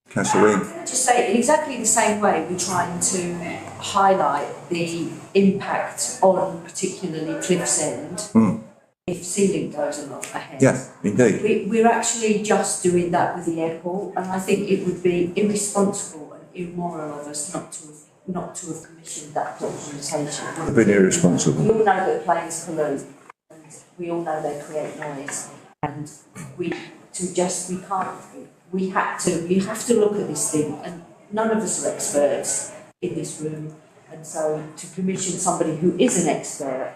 Councillor Wing. Just say, in exactly the same way, we're trying to highlight the impact on particularly Cliff's End if Sealing goes a lot ahead. Yeah, indeed. We're actually just doing that with the airport, and I think it would be irresponsible and immoral of us not to have commissioned that documentation. It would have been irresponsible. We all know that planes pollute, and we all know they create noise, and you have to look at this thing, and none of us are experts in this room, and so to commission somebody who is an expert,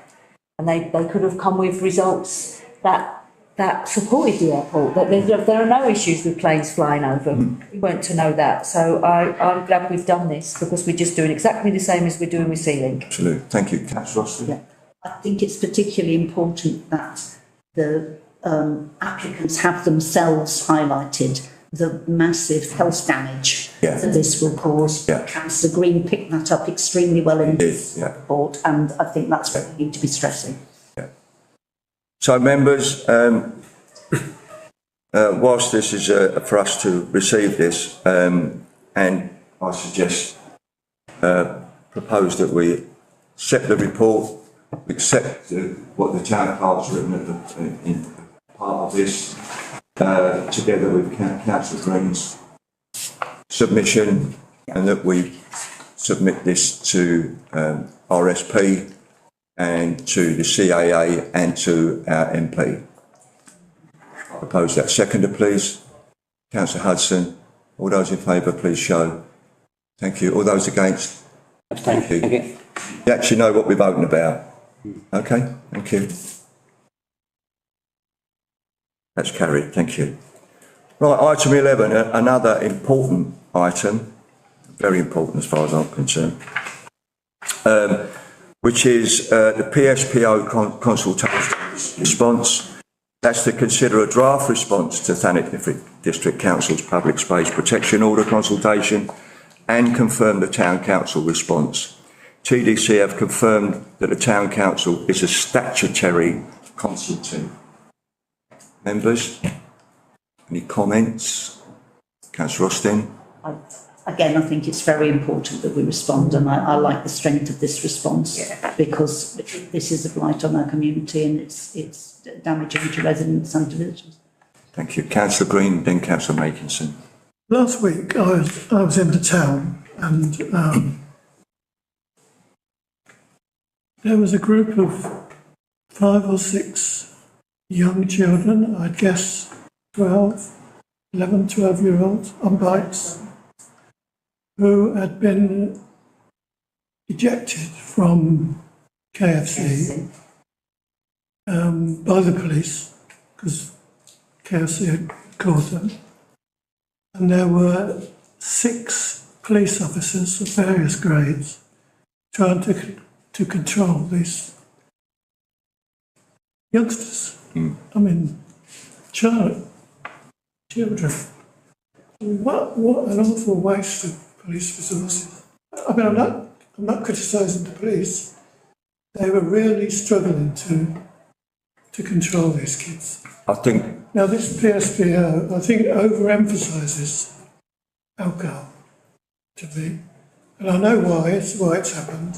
and they could have come with results that supported the airport, that there are no issues with planes flying over. We weren't to know that, so I'm glad we've done this, because we're just doing exactly the same as we're doing with Sealing. Absolutely. Thank you, Councillor Austin. Yeah. I think it's particularly important that the applicants have themselves highlighted the massive health damage that this will cause. Councillor Green picked that up extremely well in his report, and I think that's what we need to be stressing. So members, whilst this is for us to receive this, and I suggest, propose that we accept the report, accept what the town clerk's written in part of this, together with Councillor Green's submission, and that we submit this to RSP and to the CAA and to our MP. I propose that. Seconder, please. Councillor Hudson. All those in favour, please show. Thank you. All those against? Thank you. You actually know what we're voting about. Okay, thank you. That's carried. Thank you. Right, item 11, another important item, very important as far as I'm concerned, which is the PSPO consultation response. That's to consider a draft response to Thanet District Council's Public Space Protection Order consultation and confirm the Town Council response. TDC have confirmed that the Town Council is a statutory consultant. Members, any comments? Councillor Austin? Again, I think it's very important that we respond, and I like the strength of this response because this is a blight on our community and it's damaging to residents and to visitors. Thank you. Councillor Green, then Councillor Makinson. Last week I was in the town and there was a group of 5 or 6 young children, I'd guess 12-year-olds on bikes, who had been ejected from KFC by the police because KFC had caught them. And there were 6 police officers of various grades trying to control these youngsters. I mean, children. What an awful waste of police resources. I mean, I'm not criticising the police. They were really struggling to control these kids. I think. Now, this PSPO, I think, overemphasises alcohol to me, and I know why it's happened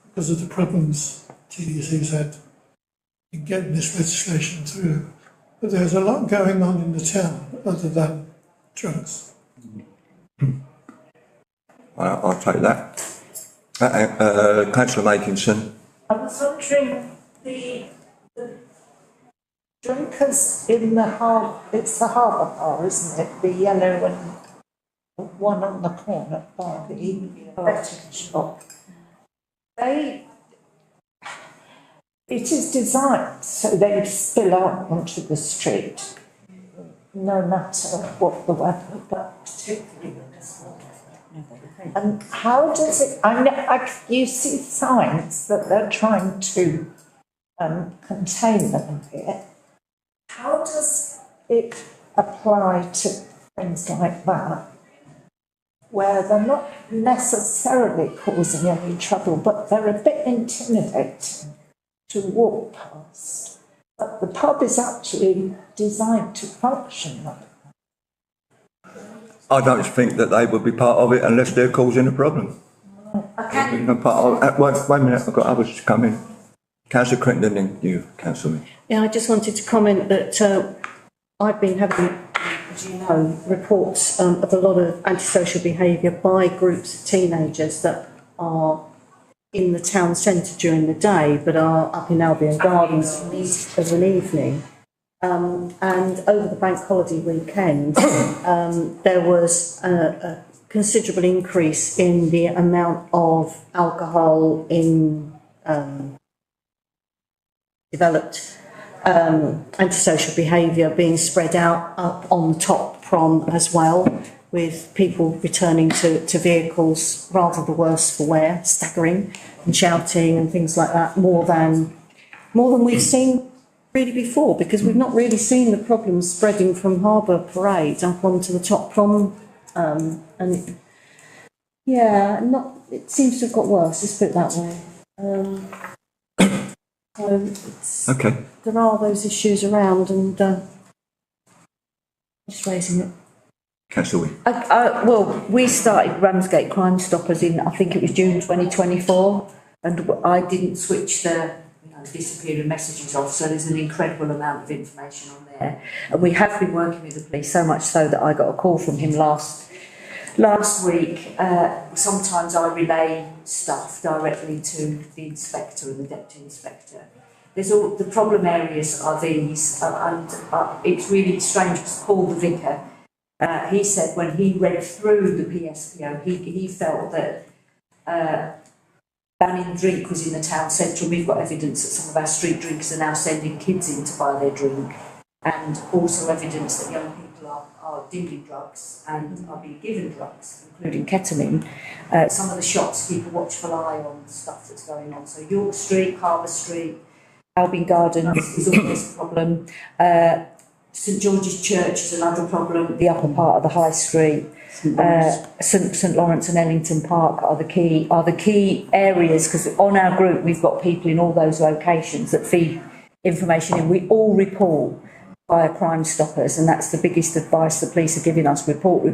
because of the problems TDC's had in getting this legislation through. But there's a lot going on in the town other than drugs. I'll take that. Councillor Makinson. I was wondering, the drinkers in the harbour, it's the harbour bar, isn't it? The yellow and one on the corner by the betting shop. It is designed so they spill out onto the street, no matter what the weather, but particularly when it's hot. And how does it, you see signs that they're trying to contain them here. How does it apply to things like that, where they're not necessarily causing any trouble, but they're a bit intimidating to walk past? But the pub is actually designed to function like that. I don't think that they would be part of it unless they're causing a problem. Wait a minute, I've got others to come in. Councillor Crichton, then you, Councillor. Yeah, I just wanted to comment that I've been having, as you know, reports of a lot of antisocial behaviour by groups of teenagers that are in the town centre during the day but are up in Albion Gardens of an evening. And over the bank holiday weekend, there was a considerable increase in the amount of alcohol in developed antisocial behaviour being spread out up on top prom as well, with people returning to vehicles rather the worse for wear, staggering and shouting and things like that, more than we've seen really before, because we've not really seen the problems spreading from Harbour Parade up onto the top prom, and it seems to have got worse, let's put it that way. So it's, Okay. there are those issues around and just raising it. Councillor Wee. Well, we started Ramsgate Crime Stoppers in, I think it was June 2024, and I didn't switch the disappearing messages off, so there's an incredible amount of information on there. And we have been working with the police, so much so that I got a call from him last week. Sometimes I relay stuff directly to the inspector and the deputy inspector. There's all the problem areas are these, and it's really strange because Paul the vicar, he said when he read through the PSPO, he felt that banning drink was in the town centre. We've got evidence that some of our street drinkers are now sending kids in to buy their drink, and also evidence that young people are dealing drugs and are being given drugs, including ketamine. Some of the shops keep a watchful eye on the stuff that's going on. So York Street, Harbour Street, Albion Gardens is always a problem. St George's Church is another problem. The upper part of the High Street, St Lawrence and Ellington Park are the key areas, because on our group we've got people in all those locations that feed information in. We all report via Crime Stoppers, and that's the biggest advice the police are giving us: report,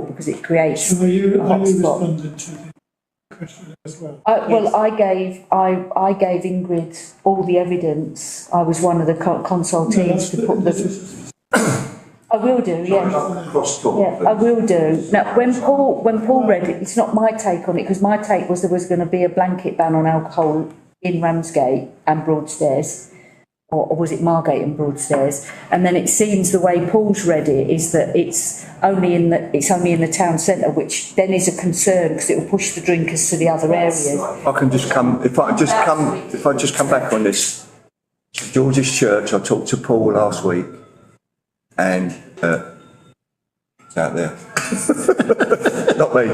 because it creates. So are you responding to the question as well? Well, I gave Ingrid all the evidence. I was one of the consultees to put the. I will do, yeah. Yeah, I will do. Now, when Paul read it, it's not my take on it, because my take was there was going to be a blanket ban on alcohol in Ramsgate and Broadstairs, or was it Margate and Broadstairs? And then it seems the way Paul's read it is that it's only in the town centre, which then is a concern because it will push the drinkers to the other areas. If I just come back on this, St George's Church. I talked to Paul last week, and it's out there, not me.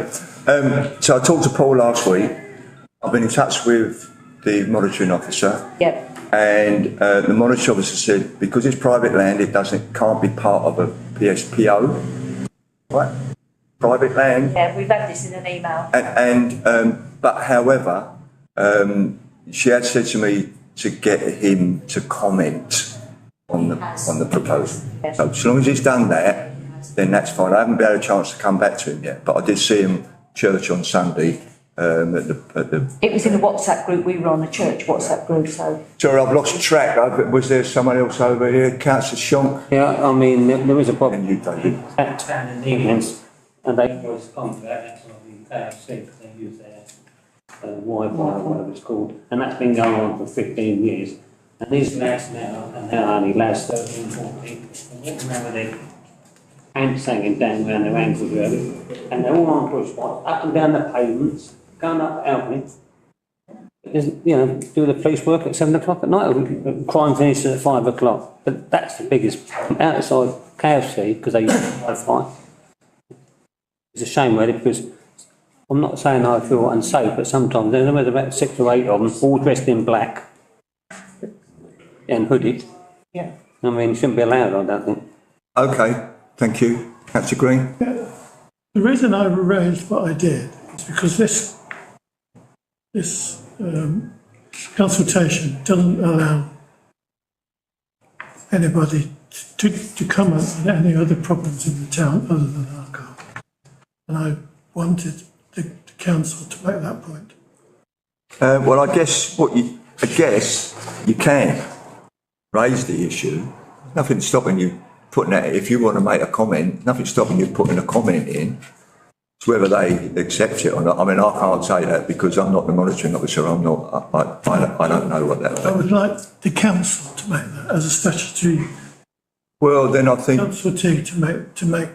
So I talked to Paul last week. I've been in touch with the monitoring officer. Yep. And the monitoring officer said because it's private land, it can't be part of a PSPO. Right? Private land. Yeah, we've had this in an email. But however, she had said to me to get him to comment on the proposal. Yes. So as long as he's done that, then that's fine. I haven't had a chance to come back to him yet, but I did see him church on Sunday. It was in a WhatsApp group. We were on a church WhatsApp group, so. Sorry, I've lost track. Was there someone else over here? Councillor Shonk? Yeah, I mean, there was a problem. And you, David? At town in the evenings, and they always come to that, that's on the KFC, because they use their Wi-Fi, or whatever it's called, and that's been going on for 15 years. And these lads now, and they're only lads 13, 14, they're walking around with their pants hanging down around their ankles, really, and they're all on push bikes, up and down the pavements, going up Albion. Do the police work at 7 o'clock at night, or crime finishes at 5 o'clock. But that's the biggest problem. Outside KFC, because they use Wi-Fi. It's a shame, really, because I'm not saying I feel unsafe, but sometimes there's about 6 or 8 of them, all dressed in black and hooded. Yeah. I mean, it shouldn't be allowed, I don't think. Okay, thank you. Councillor Green? Yeah. The reason I raised what I did is because this consultation doesn't allow anybody to comment on any other problems in the town other than alcohol. And I wanted the council to make that point. Well, I guess you can raise the issue. Nothing stopping you putting that. If you want to make a comment, nothing stopping you putting a comment in. It's whether they accept it or not. I mean, I can't say that because I'm not the monitoring officer. I'm not. I don't know what that. I would like the council to make that as a statutory. Well, then I think council to make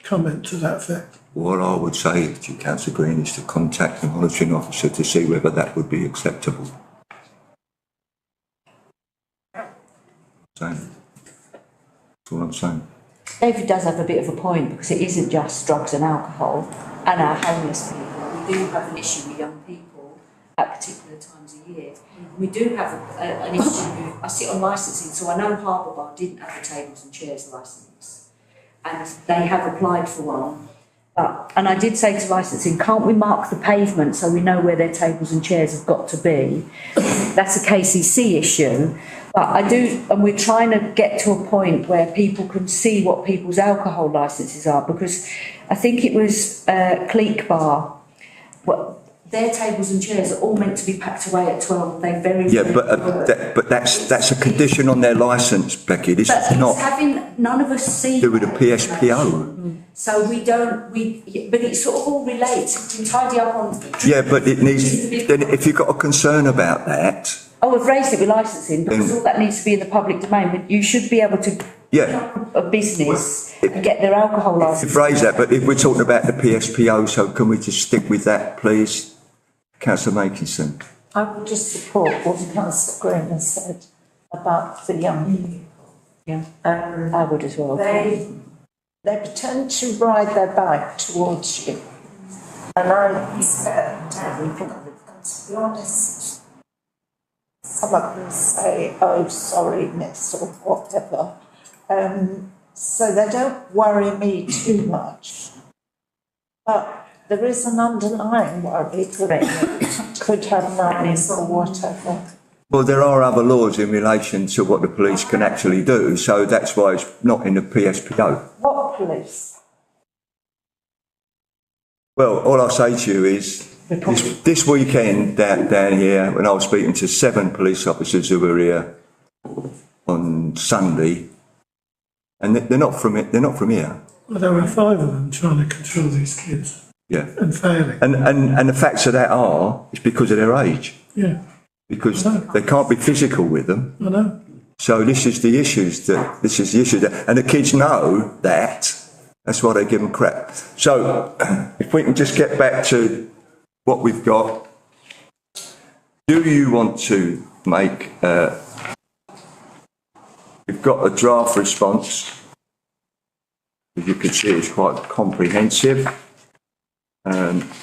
comment to that effect. What I would say to Councillor Green is to contact the monitoring officer to see whether that would be acceptable. That's all I'm saying. David does have a bit of a point, because it isn't just drugs and alcohol and our homeless people. We do have an issue with young people at particular times of year. We do have an issue. I sit on licensing, so I know Harbour Bar didn't have a tables and chairs licence, and they have applied for one. And I did say to licensing, can't we mark the pavement so we know where their tables and chairs have got to be? That's a KCC issue. But I do, and we're trying to get to a point where people can see what people's alcohol licences are, because I think it was Clique Bar, their tables and chairs are all meant to be packed away at 12. They very but that's a condition on their licence, Becky. This is not none of us see do with a PSPO. So but it sort of all relates. We can tidy up on. Yeah, but it needs. Then, if you've got a concern about that. Oh, we've raised it with licensing because all that needs to be in the public domain. But you should be able to. A business and get their alcohol licence. You've raised that, but if we're talking about the PSPO, so can we just stick with that, please? Councillor Makinson. I would just support what Councillor Green has said about the young people. Yeah, I would as well. They pretend to ride their bike towards you. And I said, to be honest, some of them say, oh, sorry, miss, or whatever. So they don't worry me too much. But there is an underlying worry that could have malice or whatever. Well, there are other laws in relation to what the police can actually do, so that's why it's not in the PSPO. What police? Well, all I'll say to you is, this weekend down here, when I was speaking to 7 police officers who were here on Sunday, and they're not from here. Well, there were 5 of them trying to control these kids. Yeah. And failing. And the facts of that is because of their age. Yeah. Because they can't be physical with them. I know. So this is the issue, and the kids know that. That's why they give them crap. So if we can just get back to what we've got. Do you want to make, we've got a draft response. As you can see, it's quite comprehensive.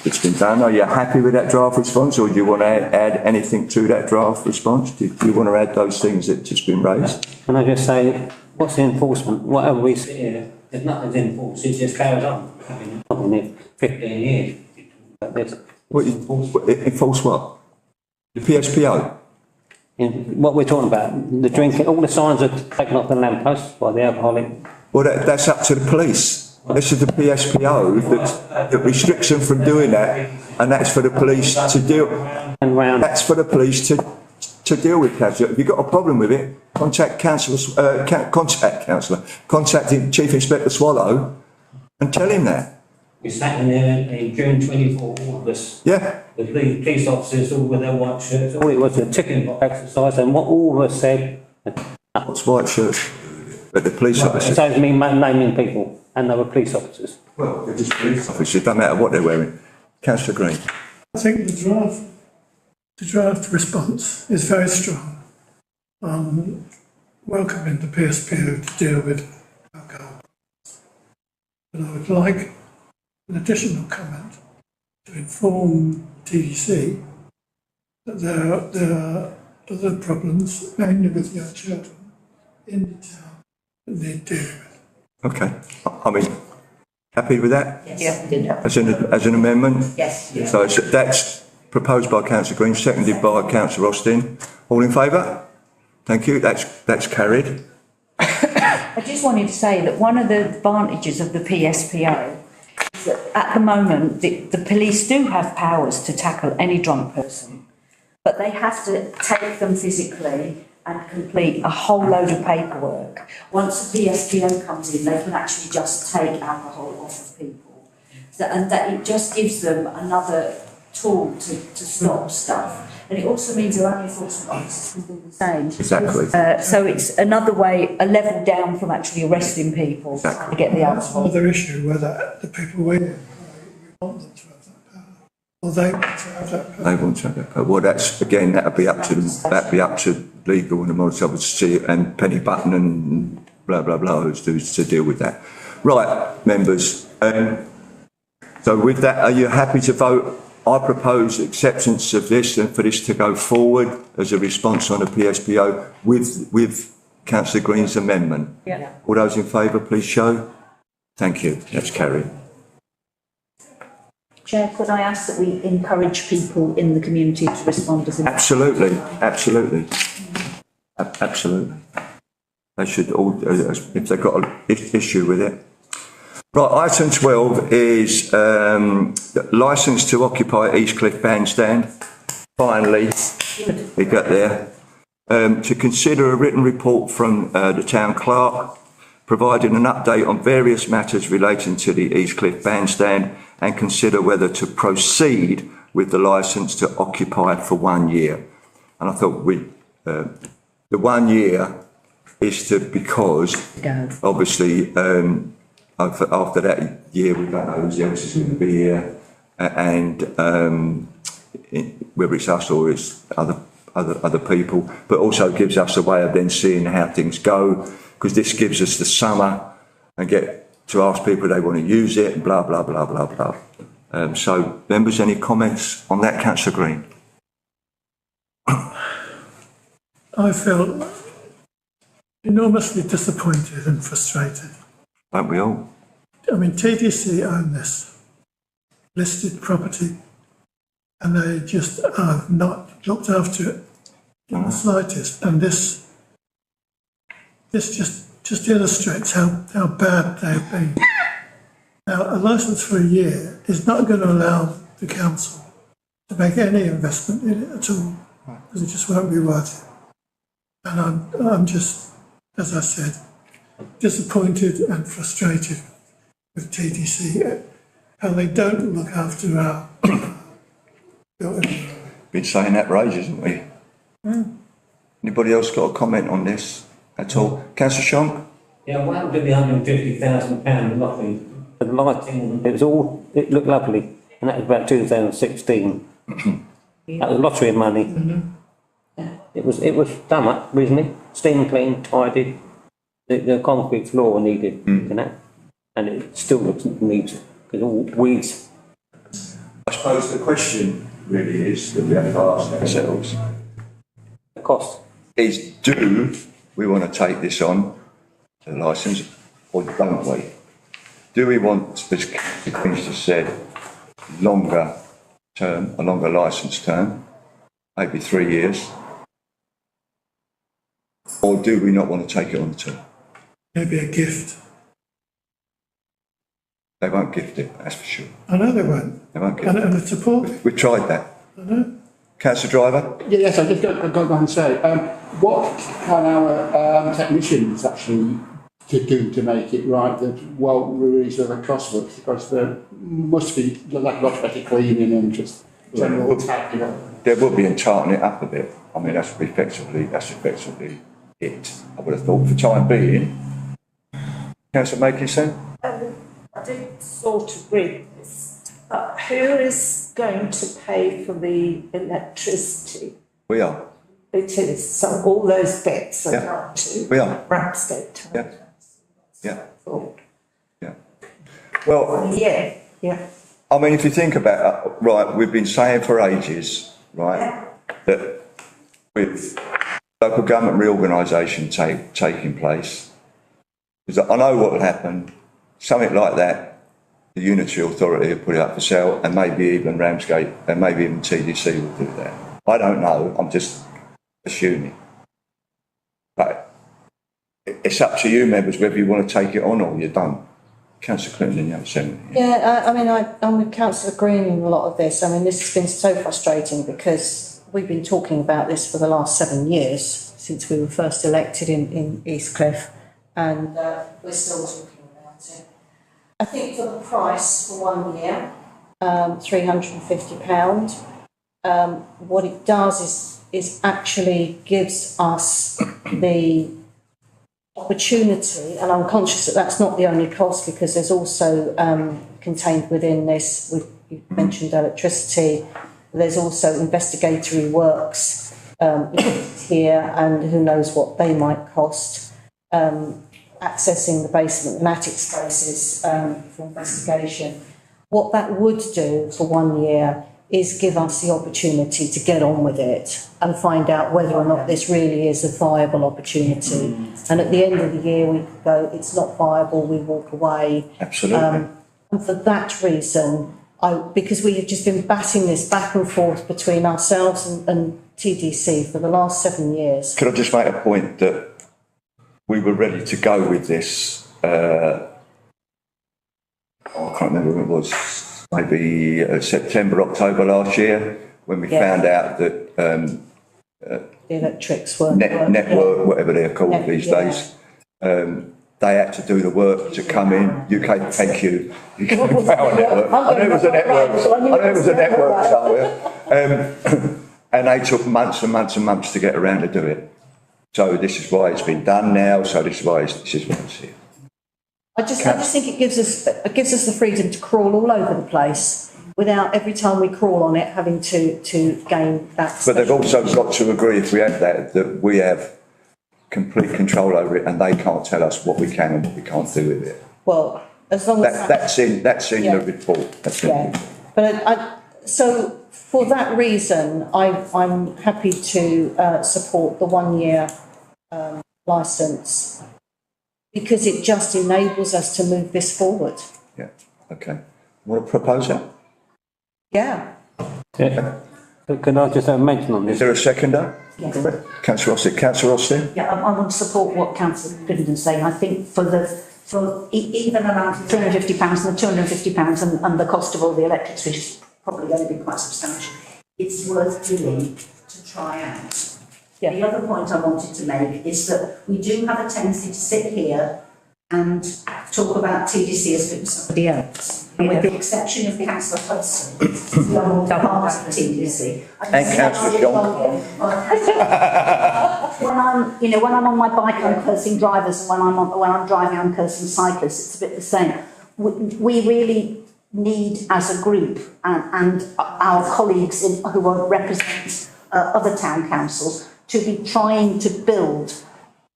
It's been done. Are you happy with that draft response, or do you want to add anything to that draft response? Do you want to add those things that just been raised? Can I just say, what's the enforcement? Whatever we see here, there's nothing to enforce. It just carries on. I've been here 15 years. Like this. Enforce what? The PSPO? What we're talking about, the drinking, all the signs are taken off the lampposts by the alcoholic. Well, that's up to the police. This is the PSPO that restricts them from doing that, and that's for the police to deal. That's for the police to deal with, councillor. If you've got a problem with it, contact the Chief Inspector Swallow, and tell him that. We sat in there in June 24, all of us. Yeah. The police officers, all with their white shirts. All it was a ticking box exercise, and what all of us said. What's white shirts? But the police officers. So it's me naming people, and they were police officers. Well, they're just police officers. It doesn't matter what they're wearing. Councillor Green. I think the draft response is very strong on welcoming the PSPO to deal with alcohol. But I would like an additional comment to inform TDC that there are other problems, mainly with young children, in the town that need dealing with. Okay. I mean, happy with that? Yes. Yeah. As an amendment? Yes. Yeah. So that's proposed by Councillor Green, seconded by Councillor Austin. All in favour? Thank you. That's carried. I just wanted to say that one of the advantages of the PSPO is that at the moment the police do have powers to tackle any drunk person, but they have to take them physically and complete a whole load of paperwork. Once the PSPO comes in, they can actually just take alcohol off of people. And that it just gives them another tool to stop stuff. And it also means our enforcement officers can do the same. Exactly. So it's another way, a level down from actually arresting people to get the alcohol. Another issue whether the people we want them to have that power, or they want to have that power. They want to have that power. Well, that's, again, that'd be up to them. That'd be up to legal and the motor to see, and Penny Button and blah, blah, blah, who's to deal with that. Right, members. So with that, are you happy to vote? I propose acceptance of this and for this to go forward as a response on the PSPO with Councillor Green's amendment. Yeah. All those in favour, please show. Thank you. That's carried. Chair, could I ask that we encourage people in the community to respond as Absolutely, absolutely. Absolutely. They should all, if they've got an issue with it. Right, item 12 is licence to occupy Eastcliff Bandstand. Finally, we got there. To consider a written report from the town clerk, providing an update on various matters relating to the Eastcliff Bandstand, and consider whether to proceed with the licence to occupy it for 1 year. And I thought the 1 year is because obviously after that year we don't know who else is going to be here, and whether it's us or it's other people, but also gives us a way of then seeing how things go, because this gives us the summer and get to ask people if they want to use it and blah blah blah blah blah. So members, any comments on that? Councillor Green. I felt enormously disappointed and frustrated. Don't we all? I mean, TDC own this listed property and they just have not looked after it in the slightest. And this just illustrates how bad they've been. Now, a licence for a year is not going to allow the council to make any investment in it at all, because it just won't be worth it. And I'm just, as I said, disappointed and frustrated with TDC, how they don't look after our built environment. Been saying that for ages, haven't we? Anybody else got a comment on this at all? Councillor Shonk? Yeah, what happened to the £150,000 lottery? The lighting, it looked lovely, and that was about 2016. That was lottery money. It was done up recently, steam clean, tidy. The concrete floor needed, and it still looks neat, because all weeds. I suppose the question really is that we have to ask ourselves, The cost. is do we want to take this on, the licence, or don't we? Do we want, as Queen's just said, longer term, a longer licence term, maybe 3 years? Or do we not want to take it on at all? Maybe a gift. They won't gift it, that's for sure. I know they won't. They won't gift And it. the support. We've tried that. I know. Councillor Driver? Yes, I just got to say, what can our technicians actually to do to make it right that won't really sort of cost much, because there must be like a lot better cleaning and just general tapping up. There will be, and tarting it up a bit. I mean, that's effectively it. I would have thought for time being. Councillor Makinson? I did sort of read this, but who is going to pay for the electricity? We are. It is, so all those bits are going to We are. Ramsgate. Yeah. Yeah. Thought. Yeah. Well, Yeah. I mean, if you think about it, right, we've been saying for ages, right, that with local government reorganisation taking place, because I know what will happen, something like that, the Unitary Authority will put it up for sale, and maybe even Ramsgate, and maybe even TDC will do that. I don't know, I'm just assuming. But it's up to you, members, whether you want to take it on or you don't. Councillor Clinton, you have a second. Yeah, I mean, I'm with Councillor Green in a lot of this. I mean, this has been so frustrating because we've been talking about this for the last 7 years, since we were first elected in Eastcliff, and we're still talking about it. I think for the price for 1 year, £350, what it does is actually gives us the opportunity, and I'm conscious that that's not the only cost, because there's also contained within this, you mentioned electricity, there's also investigatory works here, and who knows what they might cost, accessing the basement and attic spaces for investigation. What that would do for 1 year is give us the opportunity to get on with it and find out whether or not this really is a viable opportunity. And at the end of the year, we could go, it's not viable, we walk away. Absolutely. And for that reason, because we have just been batting this back and forth between ourselves and TDC for the last 7 years. Could I just make a point that we were ready to go with this, I can't remember when it was, maybe September, October last year, when we found out that The electrics weren't network, whatever they're called these days, they had to do the work to come in. UK, thank you. UK Power Network. I knew it was a network. I knew it was a network somewhere. And they took months and months and months to get around to do it. So this is why it's been done now. So this is why it's here. I just think it gives us the freedom to crawl all over the place without every time we crawl on it having to gain that. But they've also got to agree, if we have that we have complete control over it, and they can't tell us what we can and what we can't do with it. Well, as long as that's in the report. That's in the report. But so for that reason, I'm happy to support the 1 year licence, because it just enables us to move this forward. Yeah. Okay. Want to propose that? Yeah. Can I just have a mention on this? Is there a seconder? Yes. Councillor Austin. Councillor Austin? Yeah, I want to support what Councillor Crivenden's saying. I think for even around £350 and the £250 and the cost of all the electrics, which is probably going to be quite substantial, it's worth doing to try out. Yeah. The other point I wanted to make is that we do have a tendency to sit here and talk about TDC as if it was somebody else. And with the exception of Councillor Hudson, we are all part of the TDC. And Councillor John. When I'm on my bike, I'm cursing drivers, and when I'm driving, I'm cursing cyclists. It's a bit the same. We really need, as a group, and our colleagues who represent other town councils, to be trying to build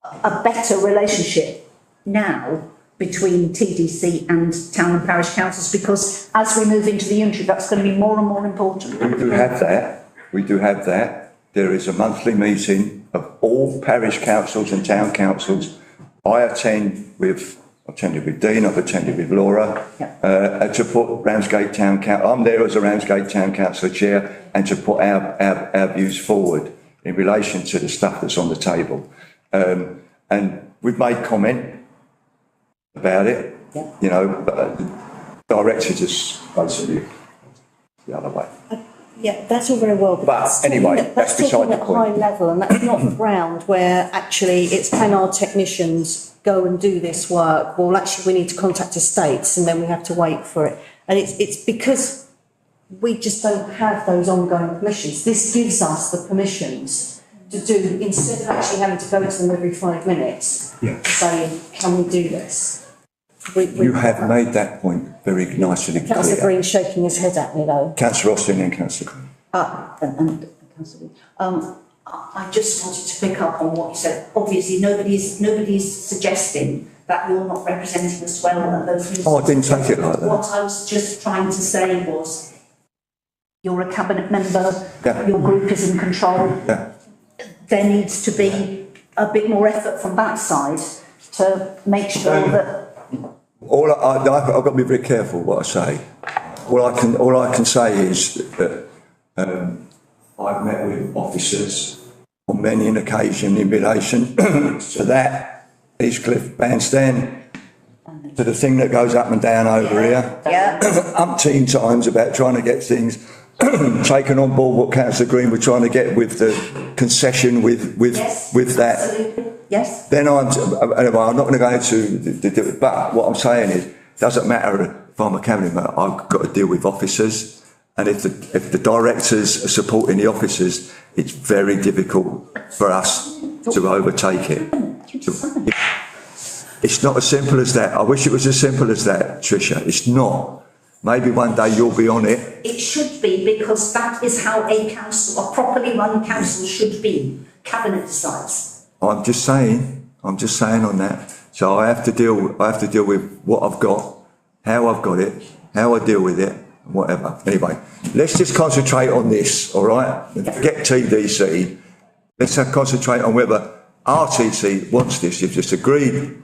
a better relationship now between TDC and town and parish councils, because as we move into the unitary, that's going to be more and more important. We do have that. There is a monthly meeting of all parish councils and town councils. I've attended with Dean, I've attended with Laura, to put Ramsgate Town Council, I'm there as a Ramsgate Town Council chair, and to put our views forward in relation to the stuff that's on the table. And we've made comment about it, but the director just basically the other way. Yeah, that's all very well. But anyway, that's beside the point. High level, and that's not the ground where actually it's can our technicians go and do this work? Well, actually, we need to contact estates, and then we have to wait for it. And it's because we just don't have those ongoing permissions. This gives us the permissions to do, instead of actually having to go to them every 5 minutes, to say, can we do this? You have made that point very nicely clear. Councillor Green's shaking his head at me though. Councillor Austin and Councillor Green. And Councillor Green. I just wanted to pick up on what you said. Obviously, nobody's suggesting that you're not representing us well at those meetings. Oh, I didn't take it like that. What I was just trying to say was, you're a cabinet member, your group is in control. Yeah. There needs to be a bit more effort from that side to make sure that. I've got to be very careful what I say. All I can say is that I've met with officers on many an occasion in relation to that Eastcliff Bandstand, to the thing that goes up and down over here. Umpteen times about trying to get things taken on board, what Councillor Green were trying to get with the concession with that. Absolutely. Yes. Then I'm not going to go into the but what I'm saying is, it doesn't matter if I'm a cabinet member, I've got to deal with officers, and if the directors are supporting the officers, it's very difficult for us to overtake it. It's not as simple as that. I wish it was as simple as that, Tricia. It's not. Maybe one day you'll be on it. It should be, because that is how a council, a properly run council, should be. Cabinet decides. I'm just saying on that. So I have to deal with what I've got, how I've got it, how I deal with it, whatever. Anyway, let's just concentrate on this, all right? Forget TDC. Let's concentrate on whether RTC wants this. You've just agreed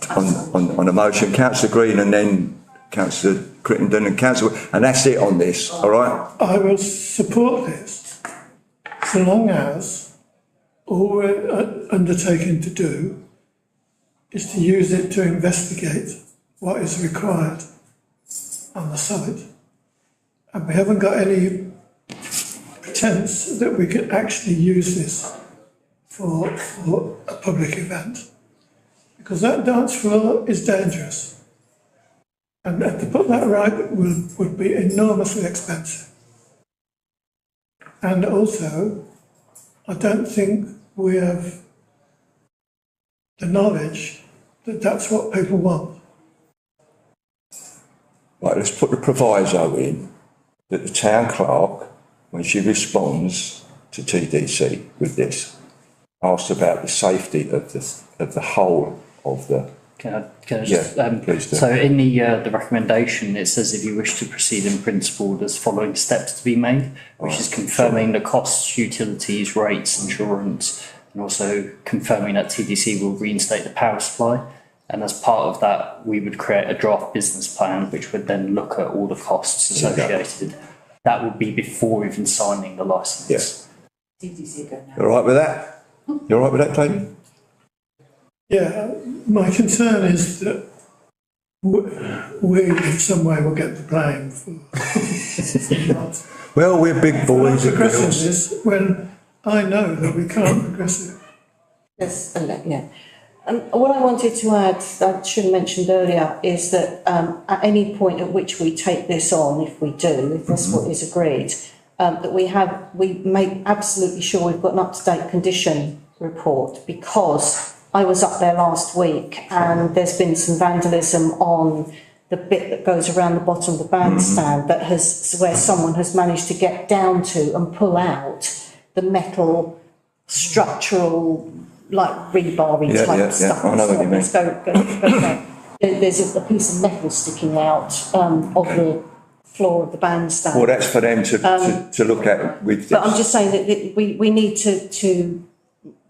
on a motion. Councillor Green and then Councillor Crittenden and Councillor, and that's it on this, all right? I will support this so long as all we're undertaking to do is to use it to investigate what is required on the site. And we haven't got any pretence that we can actually use this for a public event. Because that dance floor is dangerous. And to put that right would be enormously expensive. And also, I don't think we have the knowledge that that's what people want. Right, let's put the proviso in that the town clerk, when she responds to TDC with this, asks about the safety of the whole of the. Can I just, please do. So in the recommendation, it says if you wish to proceed in principle, there's following steps to be made, which is confirming the costs, utilities, rates, insurance, and also confirming that TDC will reinstate the power supply. And as part of that, we would create a draft business plan, which would then look at all the costs associated. That would be before even signing the licence. Yes. TDC go now. You all right with that? You all right with that, Clayton? Yeah, my concern is that we in some way will get the blame for Well, we're big boys. progressing this when I know that we can't progress it. Yes, yeah. What I wanted to add, I should have mentioned earlier, is that at any point at which we take this on, if we do, if that's what is agreed, that we make absolutely sure we've got an up-to-date condition report, because I was up there last week and there's been some vandalism on the bit that goes around the bottom of the bandstand where someone has managed to get down to and pull out the metal structural, like rebar-y type stuff. I know what you mean. There's a piece of metal sticking out of the floor of the bandstand. Well, that's for them to look at with this. But I'm just saying that we need to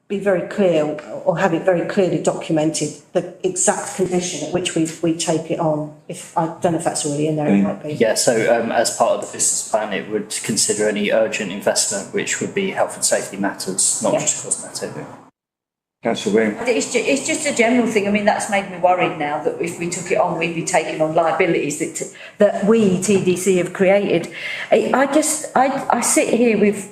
be very clear, or have it very clearly documented, the exact condition at which we take it on. If I don't know if that's already in there, it might be. Yeah, so as part of the business plan, it would consider any urgent investment, which would be health and safety matters, not just cosmetic. Councillor Wing. It's just a general thing. I mean, that's made me worried now that if we took it on, we'd be taking on liabilities that we, TDC, have created. I sit here with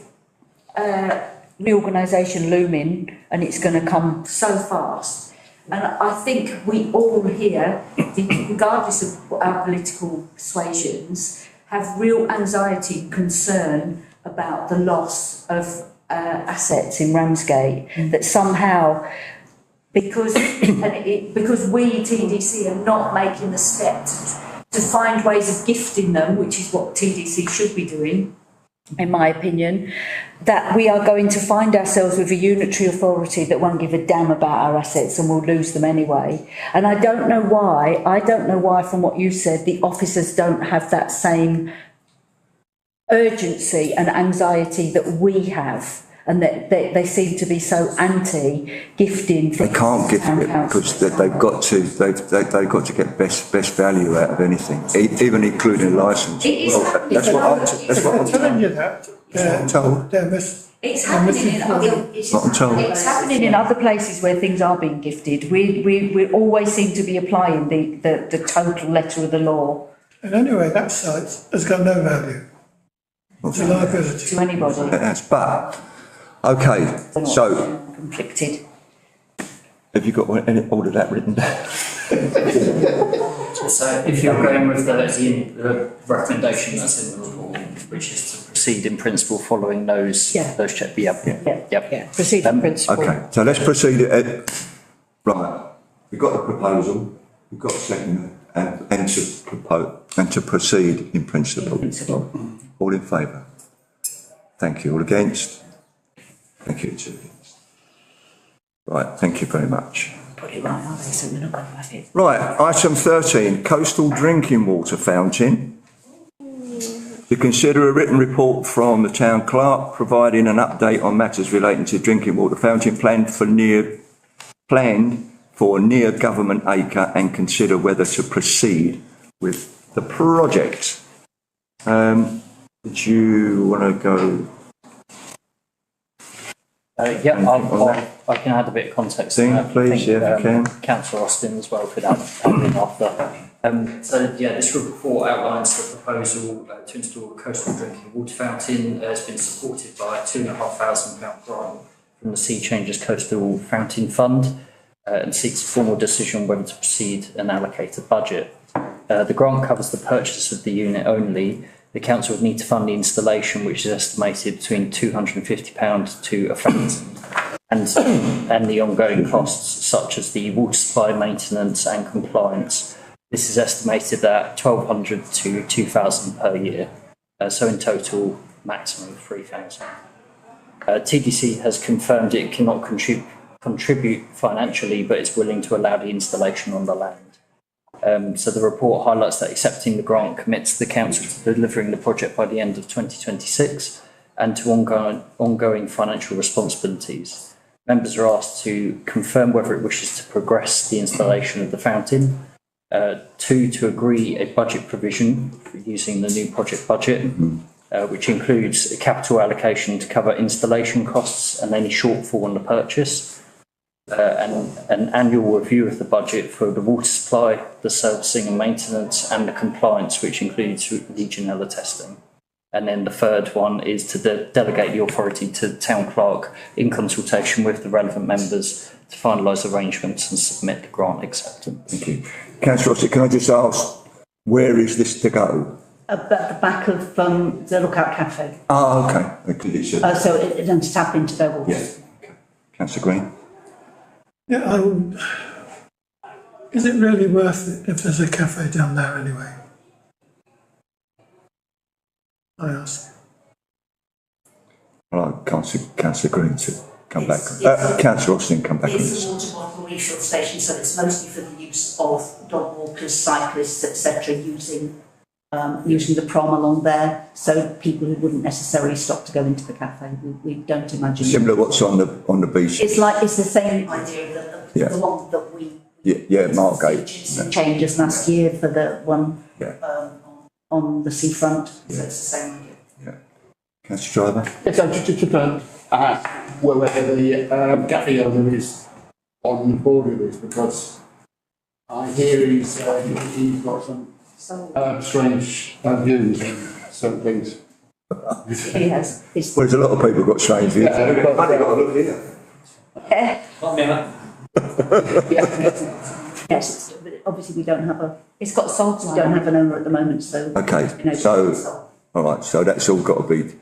reorganisation looming, and it's going to come so fast. And I think we all here, regardless of our political persuasions, have real anxiety and concern about the loss of assets in Ramsgate, that somehow, because we TDC are not making the step to find ways of gifting them, which is what TDC should be doing, in my opinion, that we are going to find ourselves with a unitary authority that won't give a damn about our assets and we'll lose them anyway. And I don't know why, from what you said, the officers don't have that same urgency and anxiety that we have, and that they seem to be so anti-gifting. They can't gift it because they've got to get best value out of anything, even including licence. That's what I'm telling you that. I'm told. It's happening in other. It's happening in other places where things are being gifted. We always seem to be applying the total letter of the law. And anyway, that site has got no value. It's a liability to anybody. Yes, but okay. So conflicted. Have you got all of that written down? So if you're going with the recommendation that's in the report, which is to proceed in principle following those checks. Yep. Proceed in principle. Okay, so let's proceed. Right, we've got the proposal, we've got a second, and to proceed in principle. All in favour? Thank you. All against? Thank you. Two against. Right, thank you very much. Put it right, are they? So we're not going to have it. Right, item 13, coastal drinking water fountain. To consider a written report from the town clerk providing an update on matters relating to drinking water fountain planned for near government acre, and consider whether to proceed with the project. Did you want to go? I can add a bit of context. Please, yeah, if you can. Councillor Austin as well could add in after. This report outlines the proposal to install a coastal drinking water fountain. Has been supported by a £2,500 grant from the Sea Changers Coastal Fountain Fund and seeks a formal decision whether to proceed and allocate a budget. The grant covers the purchase of the unit only. The council would need to fund the installation, which is estimated between £250 to £1,000, and the ongoing costs such as the water supply, maintenance and compliance. This is estimated at £1,200 to £2,000 per year, so in total maximum of £3,000. TDC has confirmed it cannot contribute financially, but is willing to allow the installation on the land. So the report highlights that accepting the grant commits the council to delivering the project by the end of 2026 and to ongoing financial responsibilities. Members are asked to confirm whether it wishes to progress the installation of the fountain. 2, to agree a budget provision for using the new project budget, which includes a capital allocation to cover installation costs and any shortfall on the purchase. And an annual review of the budget for the water supply, the servicing and maintenance, and the compliance, which includes Legionella testing. And then the third one is to delegate the authority to the town clerk in consultation with the relevant members to finalise arrangements and submit the grant acceptance. Thank you. Councillor Rossett, can I just ask, where is this to go? At the back of the Lookout Cafe. Oh, okay. So it doesn't tap into their water. Yeah. Okay. Councillor Green. Yeah, is it really worth it if there's a cafe down there anyway? I ask. Right, Councillor Green to come back. Councillor Austin, come back on this. It's a water bottle refill station, so it's mostly for the use of dog walkers, cyclists, etc., using the prom along there. So people who wouldn't necessarily stop to go into the cafe, we don't imagine. Similar to what's on the beach. It's the same idea that the one that we Margate changes last year for the one on the seafront. Yeah. So it's the same idea. Yeah. Councillor Driver. Yes, I just ask whether the cafe owner is on board with this, because I hear he's got some strange views on certain things. He has. Well, there's a lot of people got strange views. But got to look here. Yes, but obviously we don't have It's got salt. We don't have an owner at the moment, so. Okay, so, all right, so that's all got to be,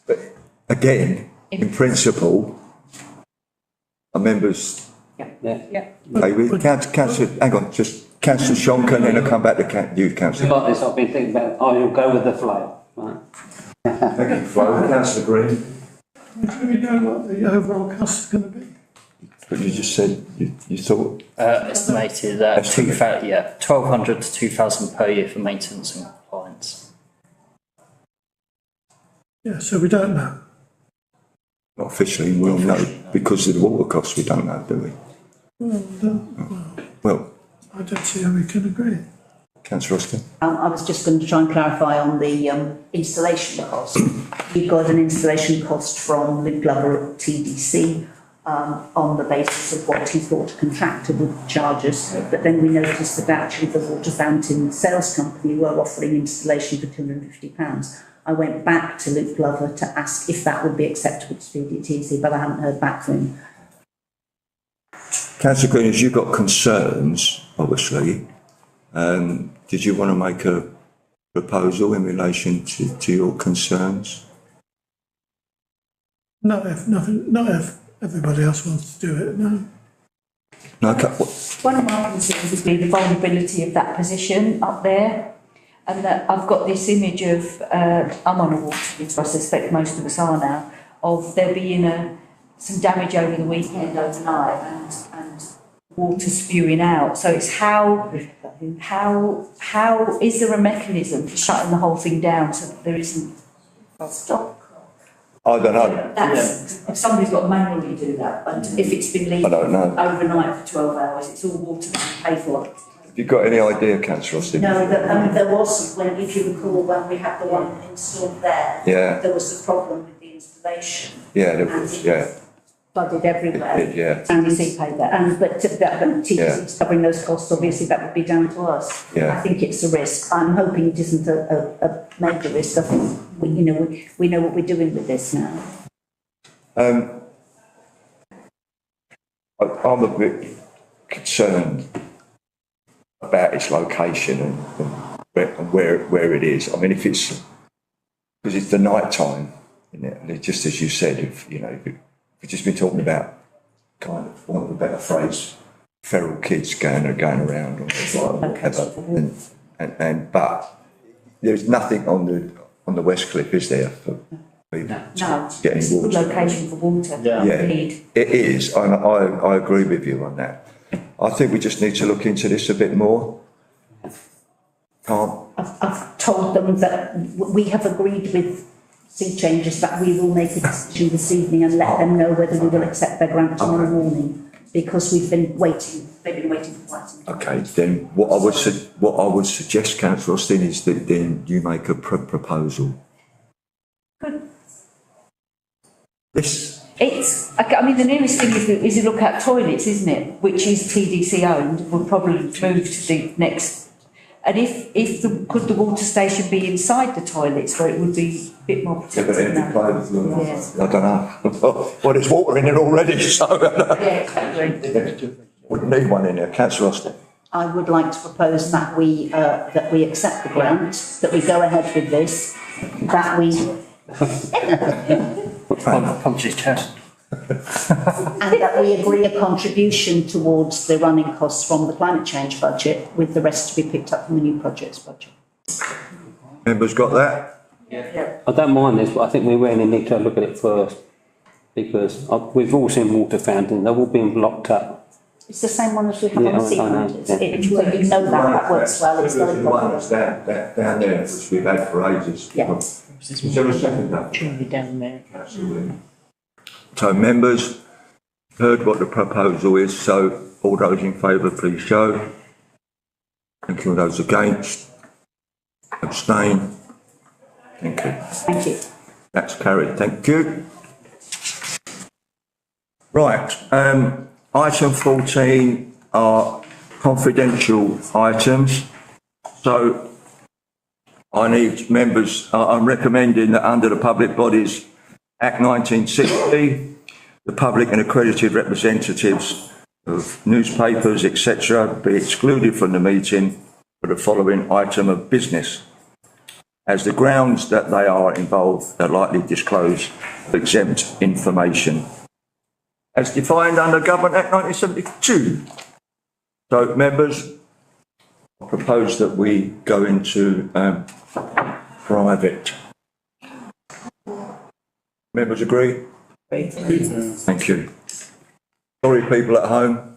but again, in principle, our members. Okay, Councillor, hang on, just Councillor Shonker, and then I'll come back to you, Councillor. Like this, I've been thinking about, you'll go with the flow, right? Thank you, Flo. Councillor Green. Do we know what the overall cost is going to be? But you just said you thought estimated at £1,200 to £2,000 per year for maintenance and compliance. Yeah, so we don't know. not officially. We'll know because of the water costs. We don't know, do we? Well, I don't see how we can agree. Councillor Austin. I was just going to try and clarify on the installation cost. You've got an installation cost from Liv Glover at TDC on the basis of what he thought a contractor would charge us, but then we noticed that actually the water fountain sales company were offering installation for £250. I went back to Liv Glover to ask if that would be acceptable to TDC, but I haven't heard back from him. Councillor Green, as you've got concerns, obviously, did you want to make a proposal in relation to your concerns? Not if everybody else wants to do it, no. No, okay. One of my concerns would be the vulnerability of that position up there, and that I've got this image of, I'm on a water, so I suspect most of us are now, of there being some damage over the weekend overnight and water spewing out. So it's how is there a mechanism for shutting the whole thing down so that there isn't a stop? I don't know. That's, if somebody's got to manually do that, and if it's been leaking overnight for 12 hours, it's all water that you pay for. Have you got any idea, Councillor Austin? No, there was, when, if you recall, when we had the one installed there, Yeah. there was a problem with the installation. Yeah, there was, yeah. Flooded everywhere. Yeah. TDC paid that, but TDC's covering those costs, obviously that would be down to us. Yeah. I think it's a risk. I'm hoping it isn't a major risk. I think we know what we're doing with this now. I'm a bit concerned about its location and where it is. I mean, if it's, because it's the night time, isn't it? And just as you said, if we've just been talking about, kind of, want of a better phrase, feral kids going around or whatever, but there's nothing on the West Cliff, is there, for people getting water? Good location for water. Yeah, it is. I agree with you on that. I think we just need to look into this a bit more. I've told them that we have agreed with Sea Changes that we will make a decision this evening and let them know whether we will accept their grant tomorrow morning, because we've been waiting. They've been waiting for quite some time. Okay, then what I would suggest, Councillor Austin, is that then you make a proposal. Good. I mean, the nearest thing is to look at toilets, isn't it? Which is TDC owned, we'll probably move to the next. And could the water station be inside the toilets where it would be a bit more protected? I don't know. Well, there's water in it already, so. Wouldn't need one in there, Councillor Austin. I would like to propose that we accept the grant, that we go ahead with this, that we. And that we agree a contribution towards the running costs from the climate change budget, with the rest to be picked up from the new projects budget. Members got that? Yeah. I don't mind this, but I think we really need to look at it first, because we've all seen water fountains, they've all been blocked up. It's the same one as we have on the sea fountains. You know that works well. It's very popular. Down there, which we've had for ages. Yeah. Is there a second that? Down there. Absolutely. So members, heard what the proposal is, so all those in favour please show. Thank you. All those against? Abstain? Thank you. Thank you. That's carried. Thank you. Right, item 14 are confidential items. So I need members, I'm recommending that under the Public Bodies Act 1960, the public and accredited representatives of newspapers, etc., be excluded from the meeting for the following item of business, as the grounds that they are involved are likely disclose exempt information, as defined under Government Act 1972. So, members, I propose that we go into private. Members agree? Thank you. Sorry, people at home.